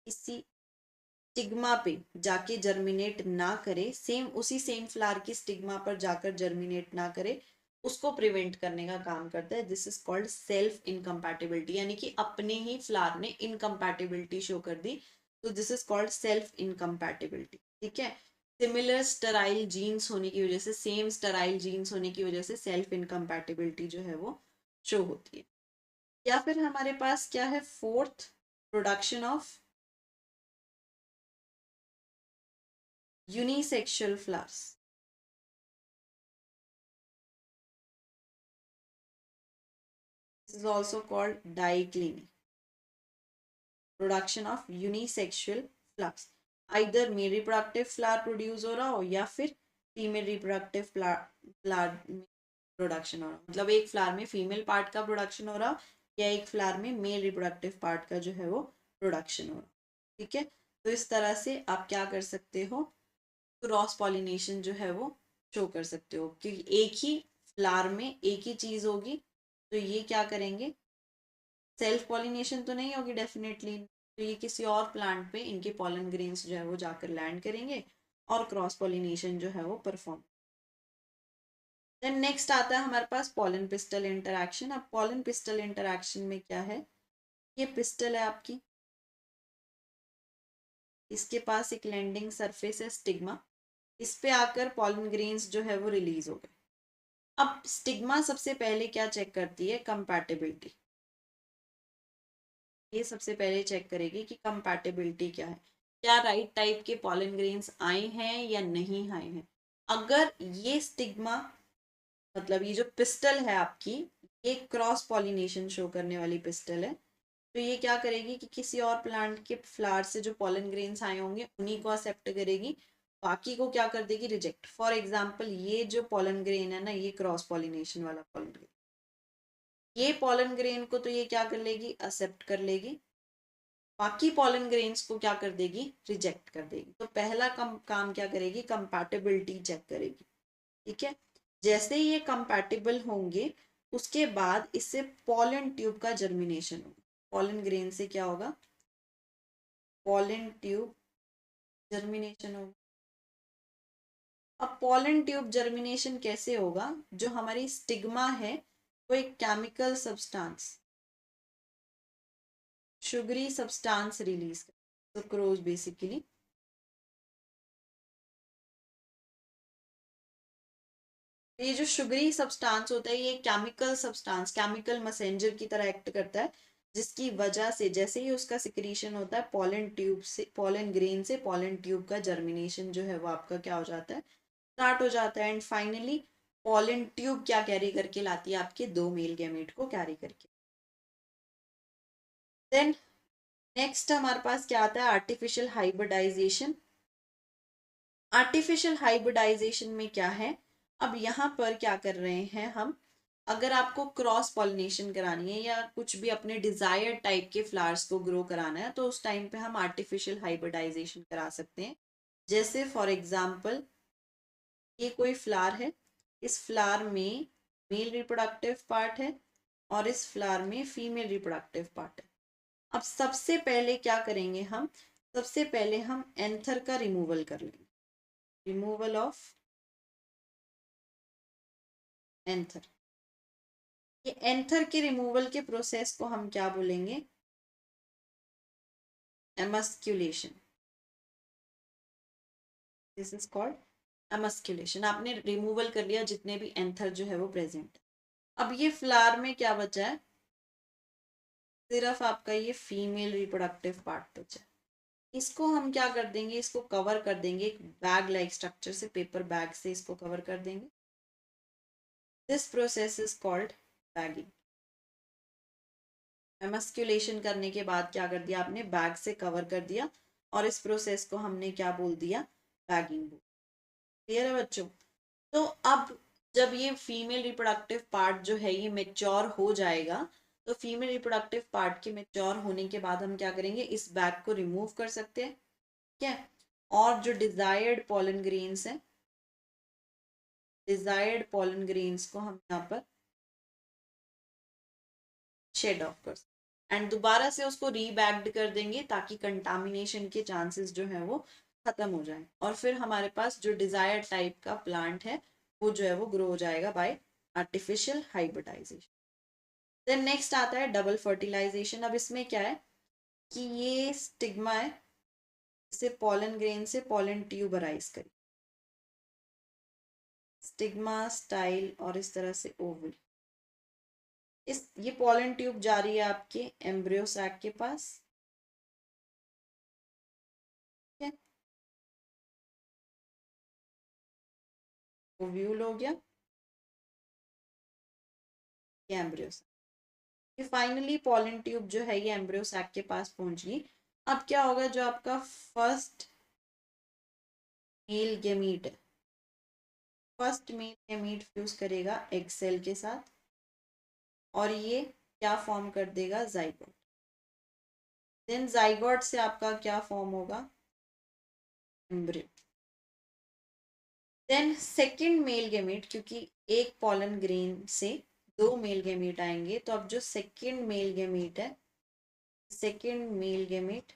किसी स्टिग्मा पे जाके जर्मिनेट ना करे, सेम उसी सेम फ्लावर की स्टिग्मा पर जाकर जर्मिनेट ना करे, उसको प्रिवेंट करने का काम करता है। This is called self incompatibility, यानी कि अपने ही फ्लावर ने इनकम्पैटिबिलिटी शो कर दी, तो this is called self incompatibility, ठीक है। सिमिलर स्टेराइल जीन्स होने की वजह से, सेम स्टेराइल जीन्स होने की वजह से सेल्फ इनकम्पैटिबिलिटी जो है वो शो होती है। या फिर हमारे पास क्या है, fourth, production of unisexual flowers. This is also called dicliny. Production of unisexual flowers. Either male reproductive flower produce हो रहा हो या फिर फीमेल रिप्रोडक्टिव फ्लावर प्रोडक्शन हो रहा हो, मतलब एक फ्लावर में फीमेल पार्ट का प्रोडक्शन हो रहा हो या एक फ्लावर में मेल रिप्रोडक्टिव पार्ट का जो है वो प्रोडक्शन हो रहा हो, ठीक है। तो इस तरह से आप क्या कर सकते हो, क्रॉस पॉलिनेशन जो है वो शो कर सकते हो, क्योंकि एक ही फ्लावर में एक ही चीज होगी, तो ये क्या करेंगे, सेल्फ पॉलिनेशन तो नहीं होगी डेफिनेटली, तो ये किसी और प्लांट पे इनके पॉलन ग्रेन्स जो है वो जाकर लैंड करेंगे और क्रॉस पॉलिनेशन जो है वो परफॉर्म। देन नेक्स्ट आता है हमारे पास पॉलन पिस्टल इंटरैक्शन। अब पॉलन पिस्टल इंटरैक्शन में क्या है, ये पिस्टल है आपकी, इसके पास एक लैंडिंग सरफेस है स्टिग्मा, इस पे आकर पॉलन ग्रेन्स जो है वो रिलीज हो गए। अब स्टिग्मा सबसे पहले क्या चेक करती है, कंपैटिबिलिटी, ये सबसे पहले चेक करेगी कि कंपैटिबिलिटी क्या है, क्या राइट टाइप के पॉलन ग्रेन्स आए हैं या नहीं आए हैं। अगर ये स्टिग्मा, मतलब ये जो पिस्टल है आपकी, ये क्रॉस पॉलिनेशन शो करने वाली पिस्टल है, तो ये क्या करेगी कि किसी और प्लांट के फ्लावर से जो पॉलन ग्रेन्स आए होंगे उन्हीं को एक्सेप्ट करेगी, बाकी को क्या कर देगी, रिजेक्ट। फॉर एग्जाम्पल ये जो पॉलन ग्रेन है ना, ये क्रॉस पॉलिनेशन वाला पॉलन ग्रेन, ये पॉलन ग्रेन को तो ये क्या कर लेगी, एक्सेप्ट कर लेगी, बाकी पॉलन ग्रेन्स को क्या कर देगी, रिजेक्ट कर देगी। तो पहला काम क्या करेगी, कंपैटिबिलिटी चेक करेगी, ठीक है। जैसे ही ये कंपैटिबल होंगे उसके बाद इससे पॉलन ट्यूब का जर्मिनेशन होगा, पॉलन ग्रेन से क्या होगा, पॉलन ट्यूब जर्मिनेशन होगा। अब पॉलन ट्यूब जर्मिनेशन कैसे होगा, जो हमारी स्टिग्मा है वो एक chemical substance, sugary substance release कर, सुक्रोज बेसिकली, ये जो शुगरी सब्सटेंस होता है ये केमिकल सब्सटेंस, केमिकल मैसेंजर की तरह एक्ट करता है, जिसकी वजह से जैसे ही उसका सिक्रीशन होता है पॉलन ट्यूब से, पॉलन ग्रेन से पॉलन ट्यूब का जर्मिनेशन जो है वो आपका क्या हो जाता है, स्टार्ट हो जाता है। एंड फाइनली पॉलन ट्यूब क्या कैरी करके लाती है, आपके दो मेल गैमेट को कैरी करके। देन नेक्स्ट हमारे पास क्या आता है, आर्टिफिशियल हाइब्रिडाइजेशन। आर्टिफिशियल हाइब्रिडाइजेशन में क्या है, अब यहाँ पर क्या कर रहे हैं हम, अगर आपको क्रॉस पॉलिनेशन करानी है या कुछ भी अपने डिजायर्ड टाइप के फ्लावर्स को ग्रो कराना है, तो उस टाइम पे हम आर्टिफिशियल हाइब्रिडाइजेशन करा सकते हैं। जैसे फॉर एग्जांपल ये कोई फ्लावर है, इस फ्लावर में मेल रिप्रोडक्टिव पार्ट है और इस फ्लावर में फीमेल रिप्रोडक्टिव पार्ट है। अब सबसे पहले क्या करेंगे हम, सबसे पहले हम एंथर का रिमूवल कर लेंगे, रिमूवल ऑफ एंथर। ये एंथर के रिमूवल के प्रोसेस को हम क्या बोलेंगे? Emasculation. This is called emasculation. आपने रिमूवल कर लिया जितने भी एंथर जो है वो प्रेजेंट। अब ये फ्लावर में क्या बचा है? सिर्फ आपका ये फीमेल रिप्रोडक्टिव पार्ट बचा है। इसको हम क्या कर देंगे? इसको कवर कर देंगे एक बैग लाइक स्ट्रक्चर से, पेपर बैग से इसको कवर कर देंगे। This process is called bagging. Emasculation करने के बाद क्या कर दिया आपने? बैग से कवर कर दिया, और इस प्रोसेस को हमने क्या बोल दिया? बैगिंग। क्लियर है बच्चों? तो अब जब ये फीमेल रिप्रोडक्टिव पार्ट जो है ये मेच्योर हो जाएगा, तो फीमेल रिप्रोडक्टिव पार्ट के मेच्योर होने के बाद हम क्या करेंगे? इस बैग को रिमूव कर सकते हैं, ठीक है? और जो डिजायर्ड पॉलन ग्रेन्स है, डिजायर्ड पॉलन ग्रेन्स को हम यहाँ पर शेड ऑफ कर सकते, एंड दोबारा से उसको रीबैग्ड कर देंगे ताकि कंटामिनेशन के चांसेस जो है वो खत्म हो जाए, और फिर हमारे पास जो डिजायर्ड टाइप का प्लांट है वो जो है वो ग्रो हो जाएगा by artificial hybridization. Then next आता है डबल फर्टिलाइजेशन। अब इसमें क्या है कि ये स्टिग्मा है, इसे पॉलन ग्रेन से पॉलन ट्यूब अराइज करी, स्टिग्मा स्टाइल, और इस तरह से ओवल। ये पॉलन ट्यूब जा रही है आपके एम्ब्रियो सैक के पास, ठीक है? ओव्यूल हो गया, ये एम्ब्रियो सैक। ये फाइनली पॉलन ट्यूब जो है ये एम्ब्रियो सैक के पास पहुंच गई। अब क्या होगा? जो आपका फर्स्ट मेल गेमीट है, फर्स्ट मेल गेमीट फ्यूज करेगा एग सेल के साथ, और ये क्या फॉर्म कर देगा? जाइगोट। देन जाइगोट से आपका क्या फॉर्म होगा? Embryo. Then second male gamete, क्योंकि एक पॉलन ग्रेन से दो मेल गेमीट आएंगे, तो अब जो सेकंड मेल गेमीट है, सेकंड मेल गेमीट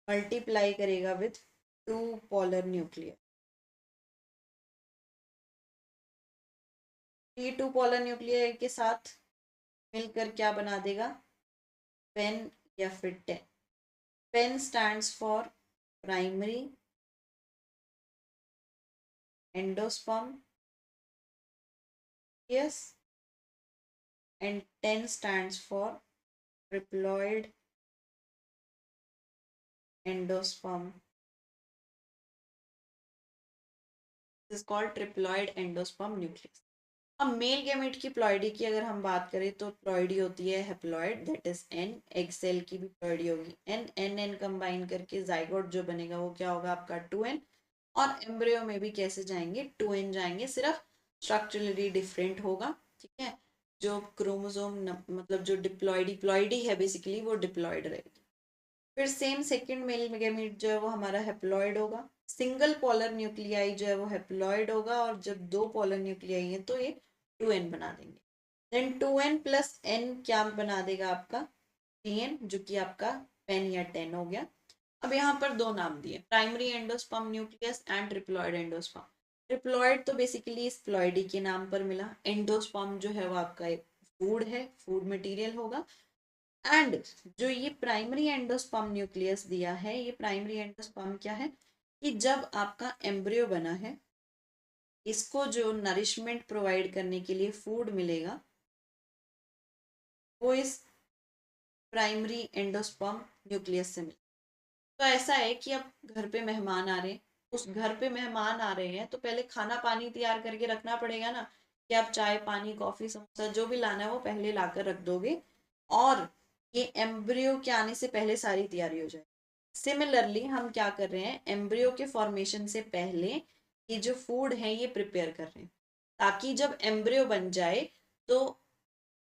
मल्टीप्लाई करेगा विथ टू पोलर न्यूक्लियर। ये टू पोलर न्यूक्लियर के साथ मिलकर क्या बना देगा? पेन या फिर TEN. PEN stands for primary endosperm, yes, and TEN stands for triploid endosperm, is called triploid endosperm nucleus. अब मेल गैमेट की प्लॉइडी की अगर हम बात करें तो प्लॉइडी होती है haploid, that is n. Egg cell की भी प्लॉइडी होगी एन। एन एन कंबाइन करके जाइगोट जो बनेगा वो क्या होगा आपका? 2n। और एम्ब्रियो में भी कैसे जाएंगे? 2n जाएंगे, सिर्फ स्ट्रक्चरली डिफरेंट होगा, ठीक है? जो क्रोमोसोम मतलब जो डिप्लॉइडी प्लॉइडी है बेसिकली वो डिप्लॉइड रहेगी। फिर सेम सेकंड मेल गैमीट जो है वो हमारा हैप्लॉइड होगा। सिंगल पोलर न्यूक्लियाई जो है वो हैप्लॉइड होगा, और जब दो पोलर न्यूक्लियाई है तो ये 2n बना देंगे। देन 2n प्लस n क्या बना देगा आपका? 3n, जो कि आपका पेन या 10 हो गया। अब यहाँ पर दो नाम दिए, primary endosperm nucleus and triploid endosperm. Triploid तो बेसिकली इस प्लॉइडी के नाम पर मिला। एंडोस्पर्म जो है वो आपका एक फूड है, फूड मटेरियल होगा। एंड जो ये प्राइमरी एंडोस्पर्म न्यूक्लियस दिया है, ये प्राइमरी एंडोस्पर्म क्या है कि जब आपका एम्ब्रियो बना है, इसको जो नरिशमेंट प्रोवाइड करने के लिए फूड मिलेगा वो इस प्राइमरी एंडोस्पर्म न्यूक्लियस से मिलेगा। तो ऐसा है कि अब घर पे मेहमान आ रहे हैं, उस घर पे मेहमान आ रहे हैं तो पहले खाना पानी तैयार करके रखना पड़ेगा ना, कि आप चाय पानी कॉफी समोसा जो भी लाना है वो पहले लाकर रख दोगे, और ये एम्ब्रियो के आने से पहले सारी तैयारी हो जाए। सिमिलरली हम क्या कर रहे हैं? एम्ब्रियो के फॉर्मेशन से पहले ये जो फूड है ये प्रिपेयर कर रहे हैं, ताकि जब एम्ब्रियो बन जाए तो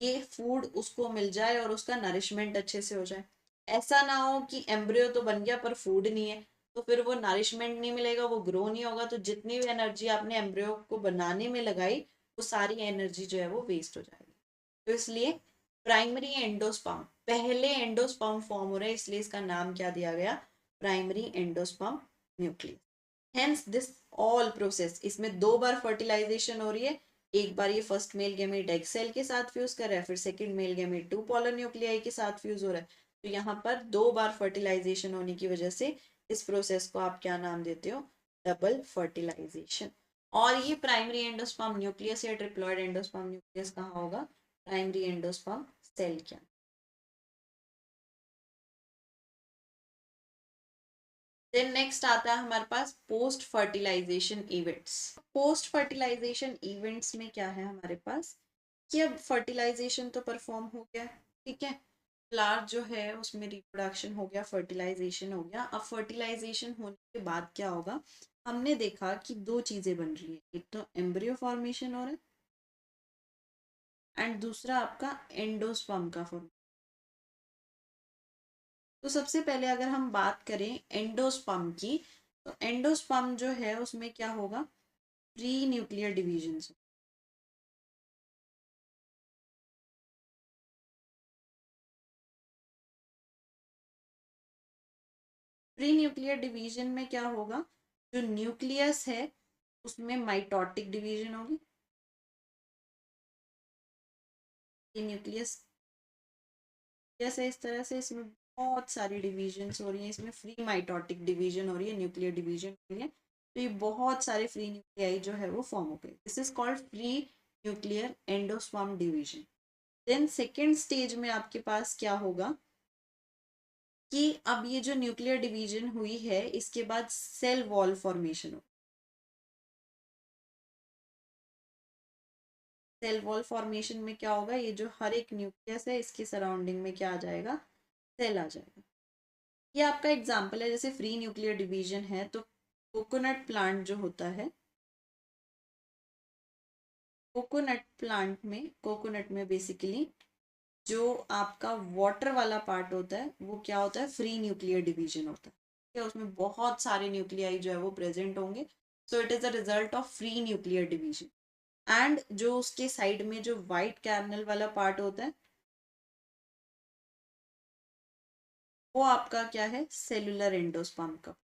ये फूड उसको मिल जाए और उसका नरिशमेंट अच्छे से हो जाए। ऐसा ना हो कि एम्ब्रियो तो बन गया पर फूड नहीं है, तो फिर वो नरिशमेंट नहीं मिलेगा, वो ग्रो नहीं होगा, तो जितनी भी एनर्जी आपने एम्ब्रियो को बनाने में लगाई वो सारी एनर्जी जो है वो वेस्ट हो जाएगी। तो इसलिए प्राइमरी एंडोस्पर्म, पहले एंडोस्पर्म फॉर्म हो रहा है, इसलिए इसका नाम क्या दिया गया? Primary endosperm nucleus. Hence this all process, इसमें दो बार फर्टिलाइजेशन हो रही है, एक बार ये first male gamete egg cell के साथ फ्यूज कर रहा है, फिर second male gamete 2 polar nuclei के साथ फ्यूज हो रहा है। तो यहाँ पर 2 बार फर्टिलाइजेशन होने की वजह से इस प्रोसेस को आप क्या नाम देते हो? Double fertilisation. और ये प्राइमरी एंडोस्पर्म न्यूक्लियस या ट्रिप्लॉइड एंडोस्पर्म न्यूक्लियस कहाँ होगा? प्राइमरी एंडोस्पर्म सेल क्या। देन नेक्स्ट आता है हमारे पास post fertilisation events. Post fertilisation events में क्या है हमारे पास कि अब फर्टिलाइजेशन तो परफॉर्म हो गया, ठीक है, प्लांट जो है उसमें रिप्रोडक्शन हो गया, फर्टिलाइजेशन हो गया। अब फर्टिलाइजेशन होने के बाद क्या होगा? हमने देखा कि 2 चीजें बन रही है, एक तो एम्ब्रियो फॉर्मेशन हो रहा है एंड दूसरा आपका एंडोस्पर्म का फॉर्मेशन। तो सबसे पहले अगर हम बात करें एंडोस्पर्म की, तो एंडोस्पर्म जो है उसमें क्या होगा? Pre nuclear division. Pre nuclear division में क्या होगा? जो न्यूक्लियस है उसमें माइटोटिक डिवीजन होगी। ये न्यूक्लियस जैसे इस तरह से इसमें बहुत सारी डिवीजन्स हो रही हैं, इसमें फ्री माइटोटिक डिवीजन हो रही है, न्यूक्लियर डिवीजन हो रही है। तो ये बहुत सारे फ्री न्यूक्लियाई जो है वो फॉर्म हो गए। This is called free nuclear endosperm division. Then second stage में आपके पास क्या होगा कि अब ये जो न्यूक्लियर डिवीजन हुई है इसके बाद सेल वॉल फॉर्मेशन हो। सेल वॉल फॉर्मेशन में क्या होगा? ये जो हर एक न्यूक्लियस है इसके सराउंडिंग में क्या आ जाएगा? सेल आ जाएगा। ये आपका एग्जाम्पल है, जैसे फ्री न्यूक्लियर डिवीजन है तो कोकोनट प्लांट जो होता है, कोकोनट में बेसिकली जो आपका वाटर वाला पार्ट होता है वो क्या होता है? फ्री न्यूक्लियर डिवीजन होता है, ठीक है, उसमें बहुत सारे न्यूक्लियाई जो है वो प्रेजेंट होंगे। So it is a result of free nuclear division. And जो उसके साइड में जो वाइट कैर्नल वाला पार्ट होता है वो आपका क्या है? सेलुलर एंडोस्पर्म का।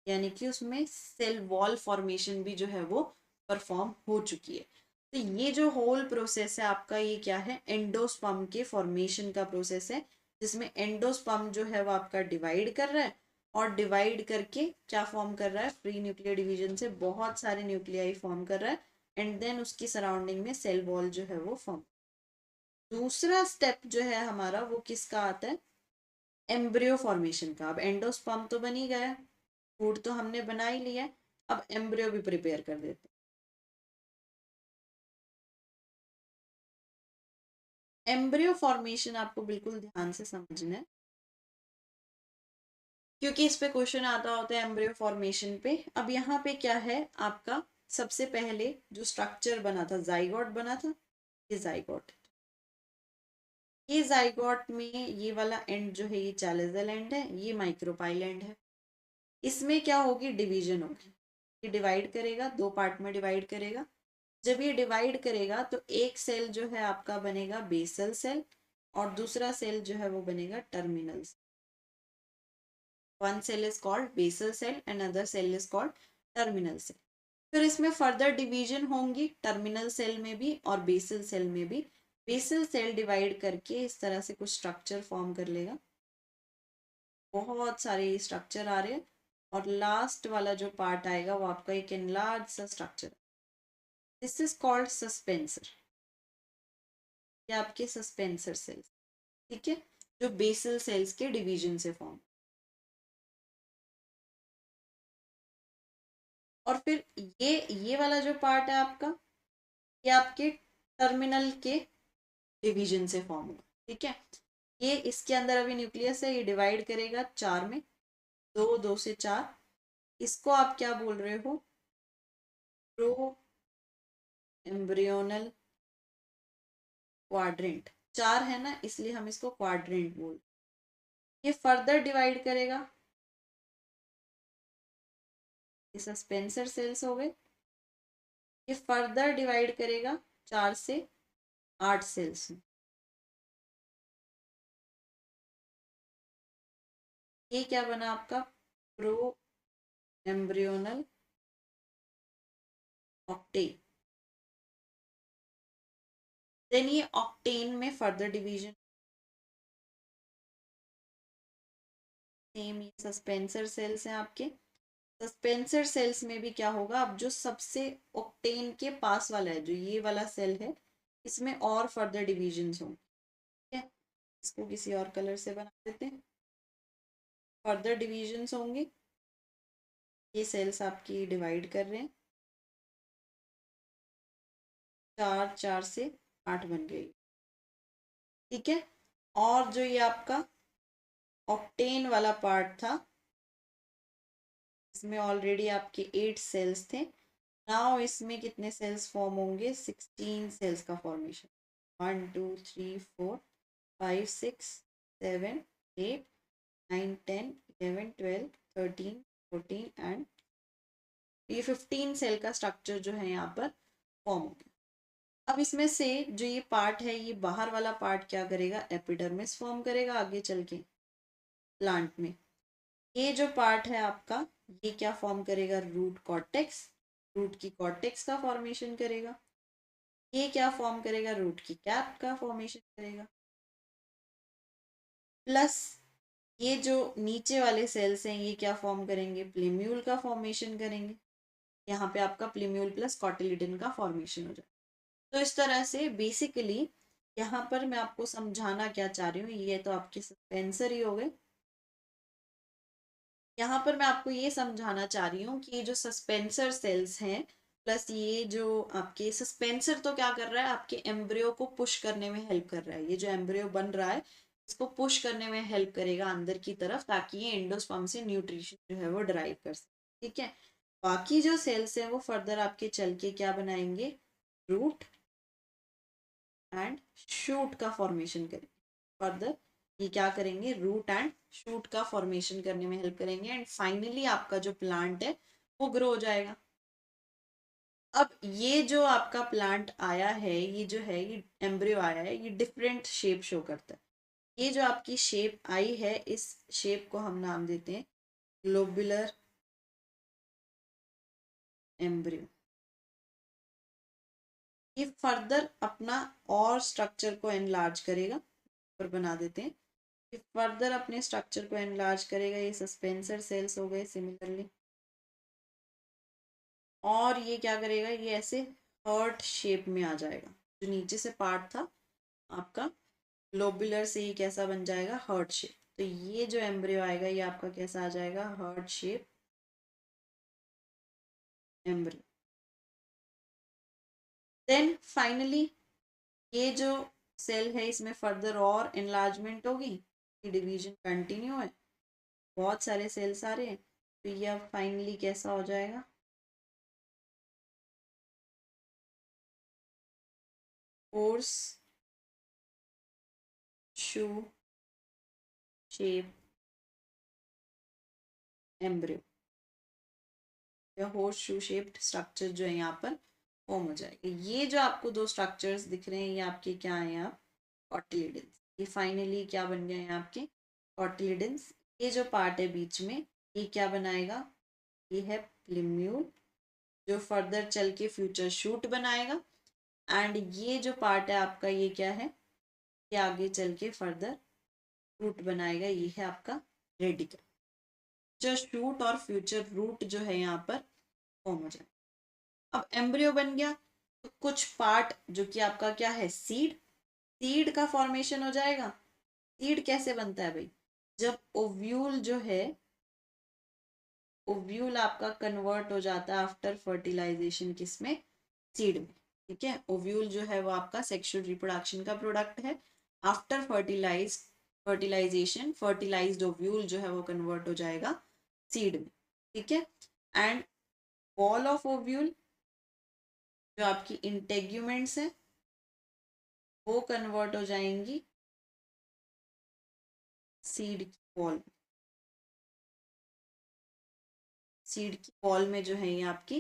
यानी कि उसमें सेल वॉल फॉर्मेशन भी जो है वो परफॉर्म हो चुकी है। तो ये जो होल प्रोसेस है आपका, ये क्या है? एंडोस्पर्म के फॉर्मेशन का प्रोसेस है, जिसमें एंडोस्पर्म जो है वो आपका डिवाइड कर रहा है और डिवाइड करके क्या फॉर्म कर रहा है? फ्री न्यूक्लियर डिवीजन से बहुत सारे न्यूक्लियाई फॉर्म कर रहा है एंड देन उसकी सराउंडिंग में सेल वॉल जो है वो फॉर्म। दूसरा स्टेप जो है हमारा वो किसका आता है? एम्ब्रियो फॉर्मेशन का। अब एंडोस्पर्म तो बन ही गया, फूड तो हमने बना ही लिया है, अब एम्ब्रियो भी प्रिपेयर कर देते हैं। एम्ब्रियो फॉर्मेशन आपको बिल्कुल ध्यान से समझना है क्योंकि इस पे क्वेश्चन आता होता है एम्ब्रियो फॉर्मेशन पे। अब यहाँ पे क्या है आपका? सबसे पहले जो स्ट्रक्चर बना था, जाइगोट बना था, ये जाइगोट। ये जाइगोट में ये वाला एंड जो है ये चैलेजल एंड है, ये माइक्रोपाइल एंड है। इसमें क्या होगी? डिवीजन होगी। ये डिवाइड करेगा, 2 पार्ट में डिवाइड करेगा। जब ये डिवाइड करेगा तो एक सेल जो है आपका बनेगा बेसल सेल और दूसरा सेल जो है वो बनेगा terminal. One cell is called basal cell and other cell is called terminal cell. फिर इसमें फर्दर डिवीजन होंगी टर्मिनल सेल में भी और बेसल सेल में भी। बेसल सेल डिवाइड करके इस तरह से कुछ स्ट्रक्चर फॉर्म कर लेगा, बहुत सारे स्ट्रक्चर आ रहे हैं और लास्ट वाला जो पार्ट आएगा वो आपका एक एनलार्ज सा structure. This is called suspensor, ये आपके सस्पेंसर सेल्स, ठीक है, जो बेसल सेल्स के डिवीजन से फॉर्म। और फिर ये वाला जो पार्ट है आपका, ये आपके टर्मिनल के डिवीजन से फॉर्म होगा, ठीक है। ये इसके अंदर अभी न्यूक्लियस है, ये डिवाइड करेगा 4 में, 2 2 से 4। इसको आप क्या बोल रहे हो? Pro embryonal quadrant. 4 है ना, इसलिए हम इसको क्वाड्रेंट बोल। ये फर्दर डिवाइड करेगा, ये सस्पेंसर सेल्स हो गए। ये फर्दर डिवाइड करेगा 4 से 8 सेल्स में। ये क्या बना आपका? Pro embryonal octane. देन ये ऑक्टेन में फर्दर डिवीजन, सेम ये सस्पेंसर सेल्स हैं आपके। सस्पेंसर सेल्स में भी क्या होगा, अब जो सबसे ऑक्टेन के पास वाला है, जो ये वाला सेल है, इसमें और फर्दर डिविजन्स होंगे। ठीक है, इसको किसी और कलर से बना देते हैं। फर्दर डिविजन्स होंगे, ये सेल्स आपकी डिवाइड कर रहे हैं, 4 4 से 8 बन गई। ठीक है, और जो ये आपका ऑक्टेन वाला पार्ट था, इसमें ऑलरेडी आपके 8 सेल्स थे। नाउ इसमें कितने सेल्स फॉर्म होंगे, 16 सेल्स का फॉर्मेशन। 1 2 3 4 5 6 7 8 9 10 11 12 13 14 एंड ये 15 सेल का स्ट्रक्चर जो है यहाँ पर फॉर्म हो गया। अब इसमें से जो ये पार्ट है, ये बाहर वाला पार्ट क्या करेगा, एपिडर्मिस फॉर्म करेगा आगे चल के प्लांट में। ये जो पार्ट है आपका, ये क्या फॉर्म करेगा, रूट कॉर्टेक्स, रूट की कॉर्टेक्स का फॉर्मेशन करेगा। ये क्या फॉर्म करेगा, रूट की कैप का फॉर्मेशन करेगा। प्लस ये जो नीचे वाले सेल्स हैं, ये क्या फॉर्म करेंगे, प्लीम्यूल का फॉर्मेशन करेंगे। यहाँ पे आपका प्लीम्यूल प्लस कॉटिलिडन का फॉर्मेशन हो जाए। तो इस तरह से बेसिकली यहाँ पर मैं आपको समझाना क्या चाह रही हूँ, ये तो आपके सस्पेंसर ही हो गए। यहाँ पर मैं आपको ये समझाना चाह रही हूँ कि ये जो सस्पेंसर सेल्स हैं, प्लस ये जो आपके सस्पेंसर तो क्या कर रहा है, आपके एम्ब्रियो को पुश करने में हेल्प कर रहा है। ये जो एम्ब्रियो बन रहा है, इसको पुश करने में हेल्प करेगा अंदर की तरफ, ताकि ये एंडोस्पर्म से न्यूट्रिशन जो है वो ड्राइव कर सके। ठीक है, बाकी जो सेल्स हैं वो फर्दर आपके चल के क्या बनाएंगे, रूट एंड शूट का फॉर्मेशन करेंगे। फर्दर ये क्या करेंगे, रूट एंड शूट का फॉर्मेशन करने में हेल्प करेंगे, एंड फाइनली आपका जो प्लांट है वो ग्रो हो जाएगा। अब ये जो आपका प्लांट आया है, ये जो है, ये एम्ब्रियो आया है, ये डिफरेंट शेप शो करता है। ये जो आपकी शेप आई है, इस शेप को हम नाम देते हैं ग्लोबुलर एम्ब्रियो। ये फर्दर अपना और स्ट्रक्चर को एनलार्ज करेगा, पर बना देते हैं। ये फर्दर अपने स्ट्रक्चर को एनलार्ज करेगा, ये सस्पेंसर सेल्स हो गए सिमिलरली। और ये क्या करेगा, ये ऐसे हर्ट शेप में आ जाएगा। जो नीचे से पार्ट था आपका ग्लोबुलर से, ये कैसा बन जाएगा, हर्ट शेप। तो ये जो एम्ब्रियो आएगा, ये आपका कैसा आ जाएगा, heart shape embryo. Then finally ये जो सेल है, इसमें फर्दर और एनलार्जमेंट होगी, डिवीजन कंटिन्यू है, बहुत सारे सेल्स आ रहे हैं। तो ये अब फाइनली कैसा हो जाएगा, कोर्स शू शेप एम्ब्रियो, या होर्स शू शेप्ड स्ट्रक्चर जो है यहाँ पर फॉर्म हो जाएगा। ये जो आपको दो स्ट्रक्चर्स दिख रहे हैं, ये आपके क्या है, आप कॉटिलिडन्स। ये फाइनली क्या बन गए हैं आपके कॉटिलिडन्स। ये जो पार्ट है बीच में, ये क्या बनाएगा, ये है प्लिम्यूल, जो फर्दर चल के फ्यूचर शूट बनाएगा। एंड ये जो पार्ट है आपका, ये क्या है, ये आगे चल के फर्दर रूट बनाएगा, ये है आपका रेडिकल। जो शूट और फ्यूचर रूट जो है यहाँ पर फॉर्म हो जाए। अब एम्ब्रियो बन गया, तो कुछ पार्ट जो कि आपका क्या है, सीड, सीड का फॉर्मेशन हो जाएगा। सीड कैसे बनता है भाई, जब ओव्यूल जो है, ओव्यूल आपका कन्वर्ट हो जाता है आफ्टर फर्टिलाइजेशन किसमें, सीड में। ठीक है, ओव्यूल जो है वो आपका सेक्सुअल रिप्रोडक्शन का प्रोडक्ट है। आफ्टर फर्टिलाइजेशन फर्टिलाइज्ड ओव्यूल जो है वो कन्वर्ट हो जाएगा सीड में। ठीक है, एंड वॉल ऑफ ओव्यूल, जो आपकी इंटेग्यूमेंट्स है, वो कन्वर्ट हो जाएंगी सीड की वॉल। सीड की वॉल में जो है ये आपकी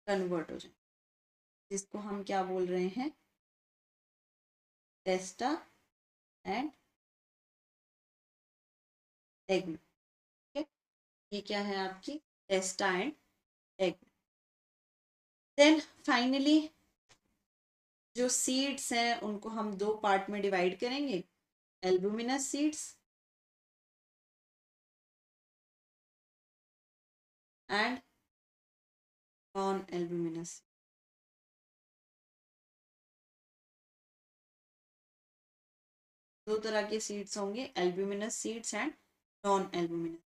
कन्वर्ट हो जाए, जिसको हम क्या बोल रहे हैं, टेस्टा एंड एग। ठीक है, ये क्या है आपकी टेस्टा एंड एग। देन फाइनली जो सीड्स हैं उनको हम दो पार्ट में डिवाइड करेंगे, albuminous seeds and non albuminous. दो तरह के सीड्स होंगे, albuminous seeds and non albuminous.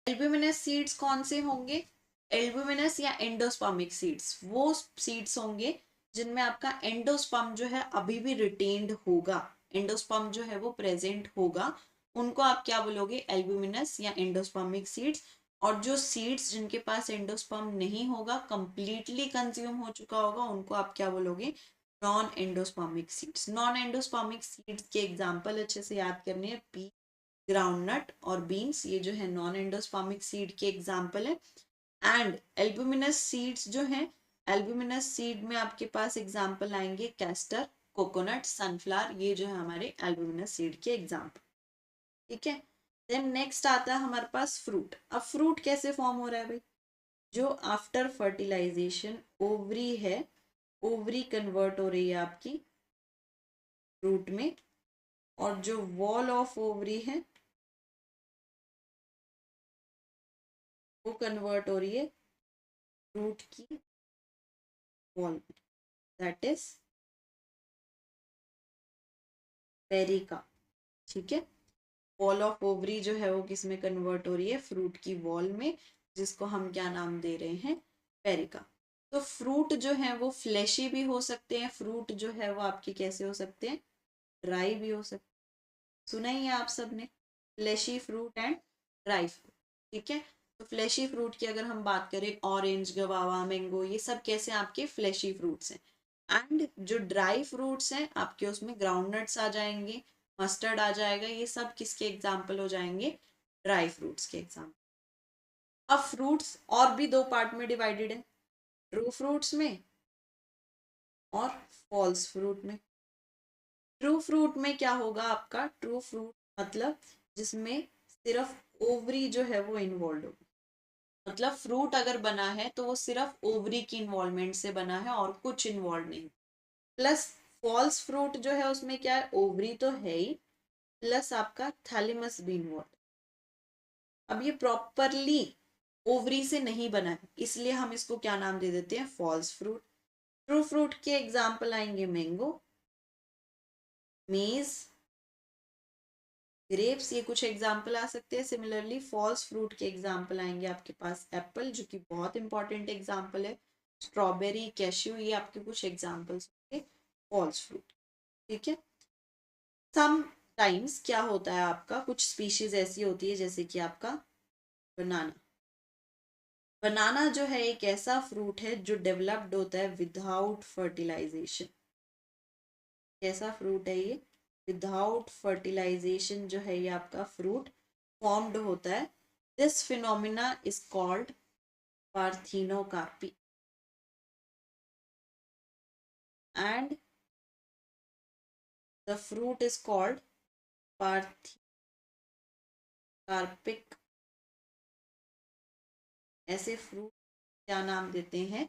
Albuminous seeds कौन से होंगे? एल्ब्यूमिनस या एंडोस्पर्मिक सीड्स, वो सीड्स होंगे जिनमें आपका एंडोस्पर्म जो है अभी भी रिटेन्ड होगा, एंडोस्पर्म जो है वो प्रेजेंट होगा, उनको आप क्या बोलोगे? एल्ब्यूमिनस या एंडोस्पर्मिक सीड्स। और जो सीड्स जिनके पास एंडोस्पर्म नहीं होगा, कंप्लीटली कंज्यूम हो चुका होगा, उनको आप क्या बोलोगे? Non endospermic seeds. Non endospermic seeds के एग्जांपल अच्छे से याद करने हैं, पी, ग्राउंडनट और बीन्स, ये जो है नॉन एंडोस्पर्मिक सीड के एग्जांपल है। एंड एल्ब्यूमिनस सीड्स जो हैं, एल्ब्यूमिनस सीड में आपके पास एग्जांपल आएंगे कैस्टर, कोकोनट, सनफ्लावर, ये जो है हमारे एल्ब्यूमिनस सीड के एग्जांपल। ठीक है। देन नेक्स्ट आता है हमारे पास फ्रूट। अब फ्रूट कैसे फॉर्म हो रहा है भाई? जो आफ्टर फर्टिलाइजेशन ओवरी है, ओवरी कन्वर्ट हो रही है आपकी फ्रूट में, और जो वॉल ऑफ ओवरी है वो कन्वर्ट हो रही है फ्रूट की वॉल में, दैट इज पेरिका। ठीक है। वॉल ऑफ ओवरी जो है वो किस में कन्वर्ट हो रही है? फ्रूट की वॉल में, जिसको हम क्या नाम दे रहे हैं? पेरिका। तो फ्रूट जो है वो फ्लैशी भी हो सकते हैं, फ्रूट जो है वो आपके कैसे हो सकते हैं? ड्राई भी हो सकते हैं। सुना ही है आप सबने, fleshy fruit and dry fruit. ठीक है। तो फ्लैशी फ्रूट की अगर हम बात करें, ऑरेंज, गवावा, मैंगो, ये सब कैसे आपके फ्लैशी फ्रूट्स हैं। एंड जो ड्राई फ्रूट्स हैं आपके, उसमें ग्राउंडनट्स आ जाएंगे, मस्टर्ड आ जाएगा, ये सब किसके एग्जाम्पल हो जाएंगे? ड्राई फ्रूट्स के एग्जाम्पल। अब फ्रूट्स और भी दो पार्ट में डिवाइडेड है, ट्रू फ्रूट्स में और फॉल्स फ्रूट में। ट्रू फ्रूट में क्या होगा आपका? ट्रू फ्रूट मतलब जिसमें सिर्फ ओवरी जो है वो इन्वॉल्व होगी, मतलब फ्रूट अगर बना है तो वो सिर्फ ओवरी की इन्वॉल्वमेंट से बना है और कुछ इन्वॉल्व नहीं। प्लस फॉल्स फ्रूट जो है उसमें क्या है? ओवरी तो है ही, प्लस आपका थैलेमस भी इन्वॉल्व। अब ये प्रॉपरली ओवरी से नहीं बना है, इसलिए हम इसको क्या नाम दे देते हैं? False fruit. ट्रू फ्रूट के एग्जाम्पल आएंगे मैंगो, मेज, ग्रेप्स, ये कुछ एग्जाम्पल आ सकते हैं। सिमिलरली फॉल्स फ्रूट के एग्जाम्पल आएंगे आपके पास एप्पल, जो कि बहुत इंपॉर्टेंट एग्जाम्पल है, स्ट्रॉबेरी, कैश्यू, ये आपके कुछ एग्जाम्पल्स होंगे फॉल्स फ्रूट। ठीक है। सम टाइम्स क्या होता है आपका, कुछ स्पीशीज ऐसी होती है जैसे कि आपका बनाना। बनाना जो है एक ऐसा फ्रूट है जो डेवलप्ड होता है विदाउट फर्टिलाइजेशन। कैसा फ्रूट है ये? विदाउट फर्टिलाइजेशन जो है ये आपका फ्रूट फॉर्म्ड होता है। This phenomena is called parthenocarpy and the fruit is called parthenocarpic. ऐसे फ्रूट क्या नाम देते हैं?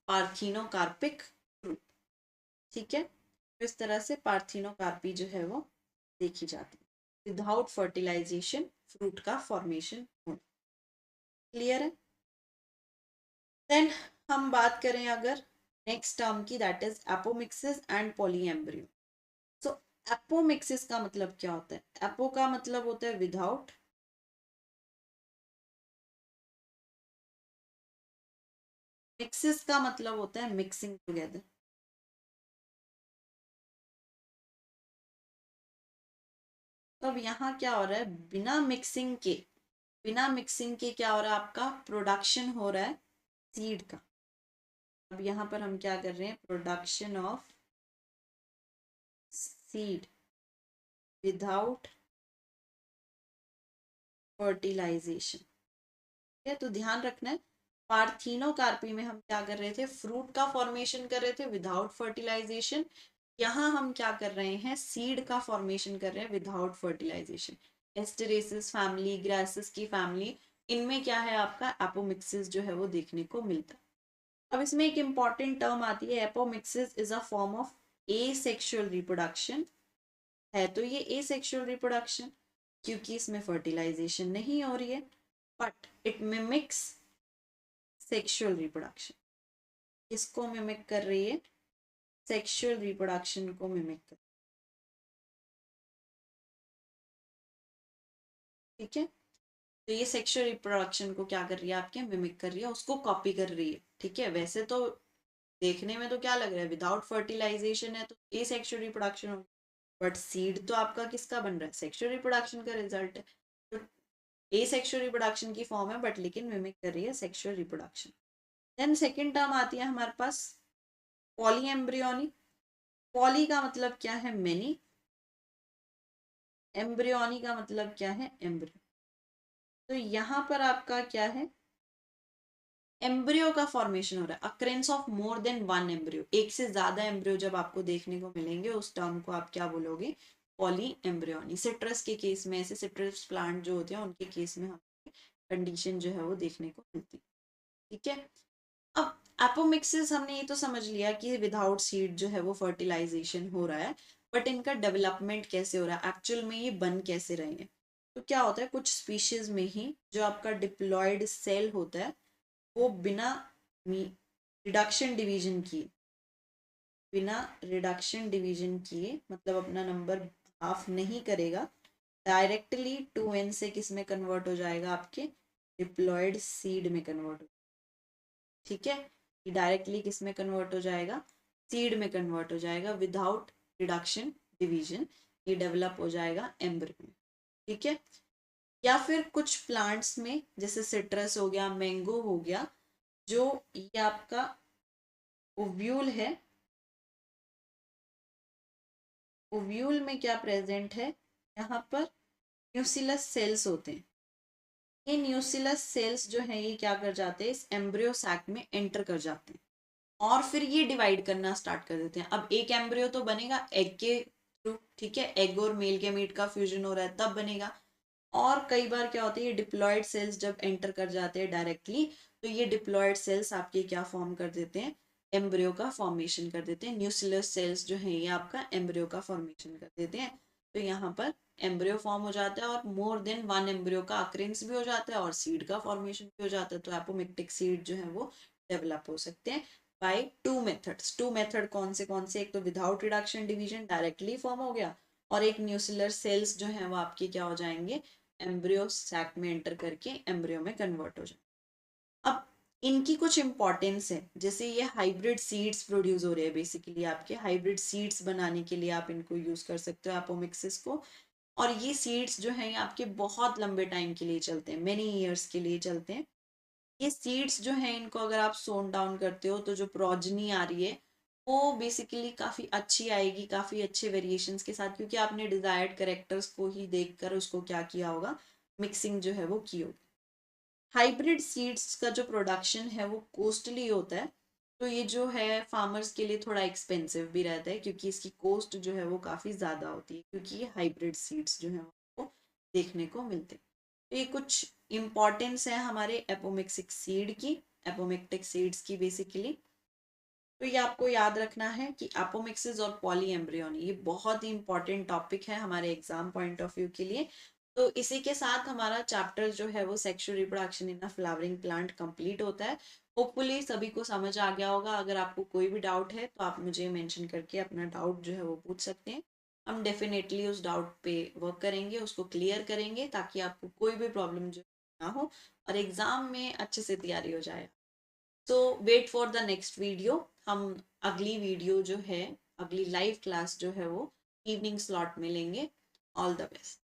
Parthenocarpic fruit. ठीक है। तो इस तरह से पार्थिनोकार्पी जो है वो देखी जाती है, विदाउट फर्टिलाइजेशन फ्रूट का फॉर्मेशन होना। क्लियर है? देन हम बात करें अगर नेक्स्ट टर्म की, that is apomixis and polyembryo. So apomixis का मतलब क्या होता है? एपो का मतलब होता है विदाउट, मिक्सिस का मतलब होता है मिक्सिंग टुगेदर। तो अब यहाँ क्या हो रहा है? बिना मिक्सिंग के क्या हो रहा है? आपका प्रोडक्शन हो रहा है सीड का। अब यहाँ पर हम क्या कर रहे हैं? Production of seed without fertilization. ठीक है। तो ध्यान रखना है, पार्थिनोकार्पी में हम क्या कर रहे थे? फ्रूट का फॉर्मेशन कर रहे थे विदाउट फर्टिलाइजेशन। यहाँ हम क्या कर रहे हैं? सीड का फॉर्मेशन कर रहे हैं विदाउट फर्टिलाइजेशन। एस्टेरेसिस फैमिली, ग्रासेस की फैमिली इनमें क्या है आपका एपोमिक्सिस जो है वो देखने को मिलता है। अब इसमें एक इंपॉर्टेंट टर्म आती है, apomixis is a form of asexual reproduction. है तो ये एसेक्सुअल रिप्रोडक्शन क्योंकि इसमें फर्टिलाइजेशन नहीं हो रही है, but it mimics sexual reproduction. किसको मिमिक कर रही है? सेक्सुअल रिप्रोडक्शन को मिमिक कर, ठीक है। तो ये सेक्सुअल रिप्रोडक्शन को क्या कर रही है आपके? मिमिक कर रही है, उसको कॉपी कर रही है, ठीक है। वैसे तो देखने में तो क्या लग रहा है, विदाउट फर्टिलाइजेशन है तो ए सेक्सुअल रिप्रोडक्शन हो, बट सीड तो आपका किसका बन रहा है? सेक्सुअल रिप्रोडक्शन का रिजल्ट है। तो ए सेक्सुअल रिप्रोडक्शन की फॉर्म है, बट लेकिन मिमिक कर रही है sexual reproduction. Then second term आती है हमारे पास पॉली एम्ब्रियोनी। पॉली का मतलब क्या है? मेनी। एम्ब्रियोनी का मतलब क्या है? एम्ब्रियो। तो यहां पर आपका क्या है? एम्ब्रियो का फॉर्मेशन हो रहा है, occurrence of more than one embryo. एक से ज्यादा एम्ब्रियो जब आपको देखने को मिलेंगे उस टर्म को आप क्या बोलोगे? Poly embryony. सिट्रस के केस में, ऐसे सिट्रस प्लांट जो होते हैं उनके केस में हमें कंडीशन जो है वो देखने को मिलती है, ठीक है। अब एपोमिक्सिस हमने ये तो समझ लिया कि विदाउट सीड जो है वो फर्टिलाइजेशन हो रहा है, बट इनका डेवलपमेंट कैसे हो रहा है, एक्चुअल में ये बन कैसे रहे हैं। तो क्या होता है, कुछ स्पीशीज में ही जो आपका डिप्लॉयड सेल होता है वो बिना रिडक्शन डिवीजन किए, बिना रिडक्शन डिवीजन किए मतलब अपना नंबर हाफ नहीं करेगा, डायरेक्टली 2n से किस में कन्वर्ट हो जाएगा? आपके डिप्लॉयड सीड में कन्वर्ट हो, ठीक है। ये डायरेक्टली किस में कन्वर्ट हो जाएगा? सीड में कन्वर्ट हो जाएगा विदाउट रिडक्शन डिवीजन। ये डेवलप हो जाएगा एम्ब्रियो में, ठीक है। या फिर कुछ प्लांट्स में जैसे सिट्रस हो गया, मैंगो हो गया, जो ये आपका ओव्यूल है, ओव्यूल में क्या प्रेजेंट है? यहाँ पर न्यूसिलस सेल्स होते हैं। ये न्यूसिलस सेल्स जो है ये क्या कर जाते हैं? इस एम्ब्रियो सैक में एंटर कर जाते हैं और फिर ये डिवाइड करना स्टार्ट कर देते हैं। अब एक एम्ब्रियो तो बनेगा एग के थ्रू, ठीक है, एग और मेल के मीट का फ्यूजन हो रहा है तब बनेगा। और कई बार क्या होता है, ये डिप्लॉयड सेल्स जब एंटर कर जाते हैं डायरेक्टली, तो ये डिप्लॉयड सेल्स आपके क्या फॉर्म कर देते हैं? एम्ब्रियो का फॉर्मेशन कर देते हैं। न्यूसिलस सेल्स जो है ये आपका एम्ब्रियो का फॉर्मेशन कर देते हैं। तो यहाँ पर एम्ब्रियो फॉर्म हो जाता है और मोर देन वन एम्ब्रियो का अक्रेंस भी हो जाता है और सीड का फॉर्मेशन भी हो जाता है। तो एपोमिक्टिक सीड जो है वो डेवलप हो सकते हैं by two methods. Two method कौन से? एक तो without reduction division directly form हो गया, और एक न्यूसिलर सेल्स जो है वो आपके क्या हो जाएंगे? एम्ब्रियो सैक में एंटर करके एम्ब्रियो में कन्वर्ट हो जाए। अब इनकी कुछ इंपॉर्टेंस है, जैसे ये हाइब्रिड सीड्स प्रोड्यूस हो रहे हैं, बेसिकली आपके हाइब्रिड सीड्स बनाने के लिए आप इनको यूज कर सकते हो एपोमिक्सिस को। और ये सीड्स जो हैं आपके बहुत लंबे टाइम के लिए चलते हैं, मेनी ईयर्स के लिए चलते हैं। ये सीड्स जो हैं इनको अगर आप सोन डाउन करते हो तो जो प्रोजनी आ रही है वो बेसिकली काफ़ी अच्छी आएगी, काफ़ी अच्छे वेरिएशंस के साथ, क्योंकि आपने डिजायर्ड करेक्टर्स को ही देखकर उसको क्या किया होगा? मिक्सिंग जो है वो की होगी। हाइब्रिड सीड्स का जो प्रोडक्शन है वो कोस्टली होता है, तो ये जो है फार्मर्स के लिए थोड़ा एक्सपेंसिव भी रहता है, क्योंकि इसकी कॉस्ट जो है वो काफ़ी ज़्यादा होती है, क्योंकि ये हाइब्रिड सीड्स जो है वो देखने को मिलते हैं। तो ये कुछ इम्पॉर्टेंस है हमारे एपोमिक्सिक सीड की, एपोमिक्टिक सीड्स की बेसिकली। तो ये आपको याद रखना है कि एपोमिक्सिस और पॉली एम्ब्रियोनी ये बहुत ही इंपॉर्टेंट टॉपिक है हमारे एग्जाम पॉइंट ऑफ व्यू के लिए। तो इसी के साथ हमारा चैप्टर जो है वो sexual reproduction in a flowering plant complete होता है। होपफुली सभी को समझ आ गया होगा। अगर आपको कोई भी डाउट है तो आप मुझे मेंशन करके अपना डाउट जो है वो पूछ सकते हैं। हम डेफिनेटली उस डाउट पे वर्क करेंगे, उसको क्लियर करेंगे, ताकि आपको कोई भी प्रॉब्लम जो ना हो और एग्जाम में अच्छे से तैयारी हो जाए। So wait for the next video. हम अगली वीडियो जो है, अगली लाइव क्लास जो है वो इवनिंग स्लॉट में लेंगे। All the best.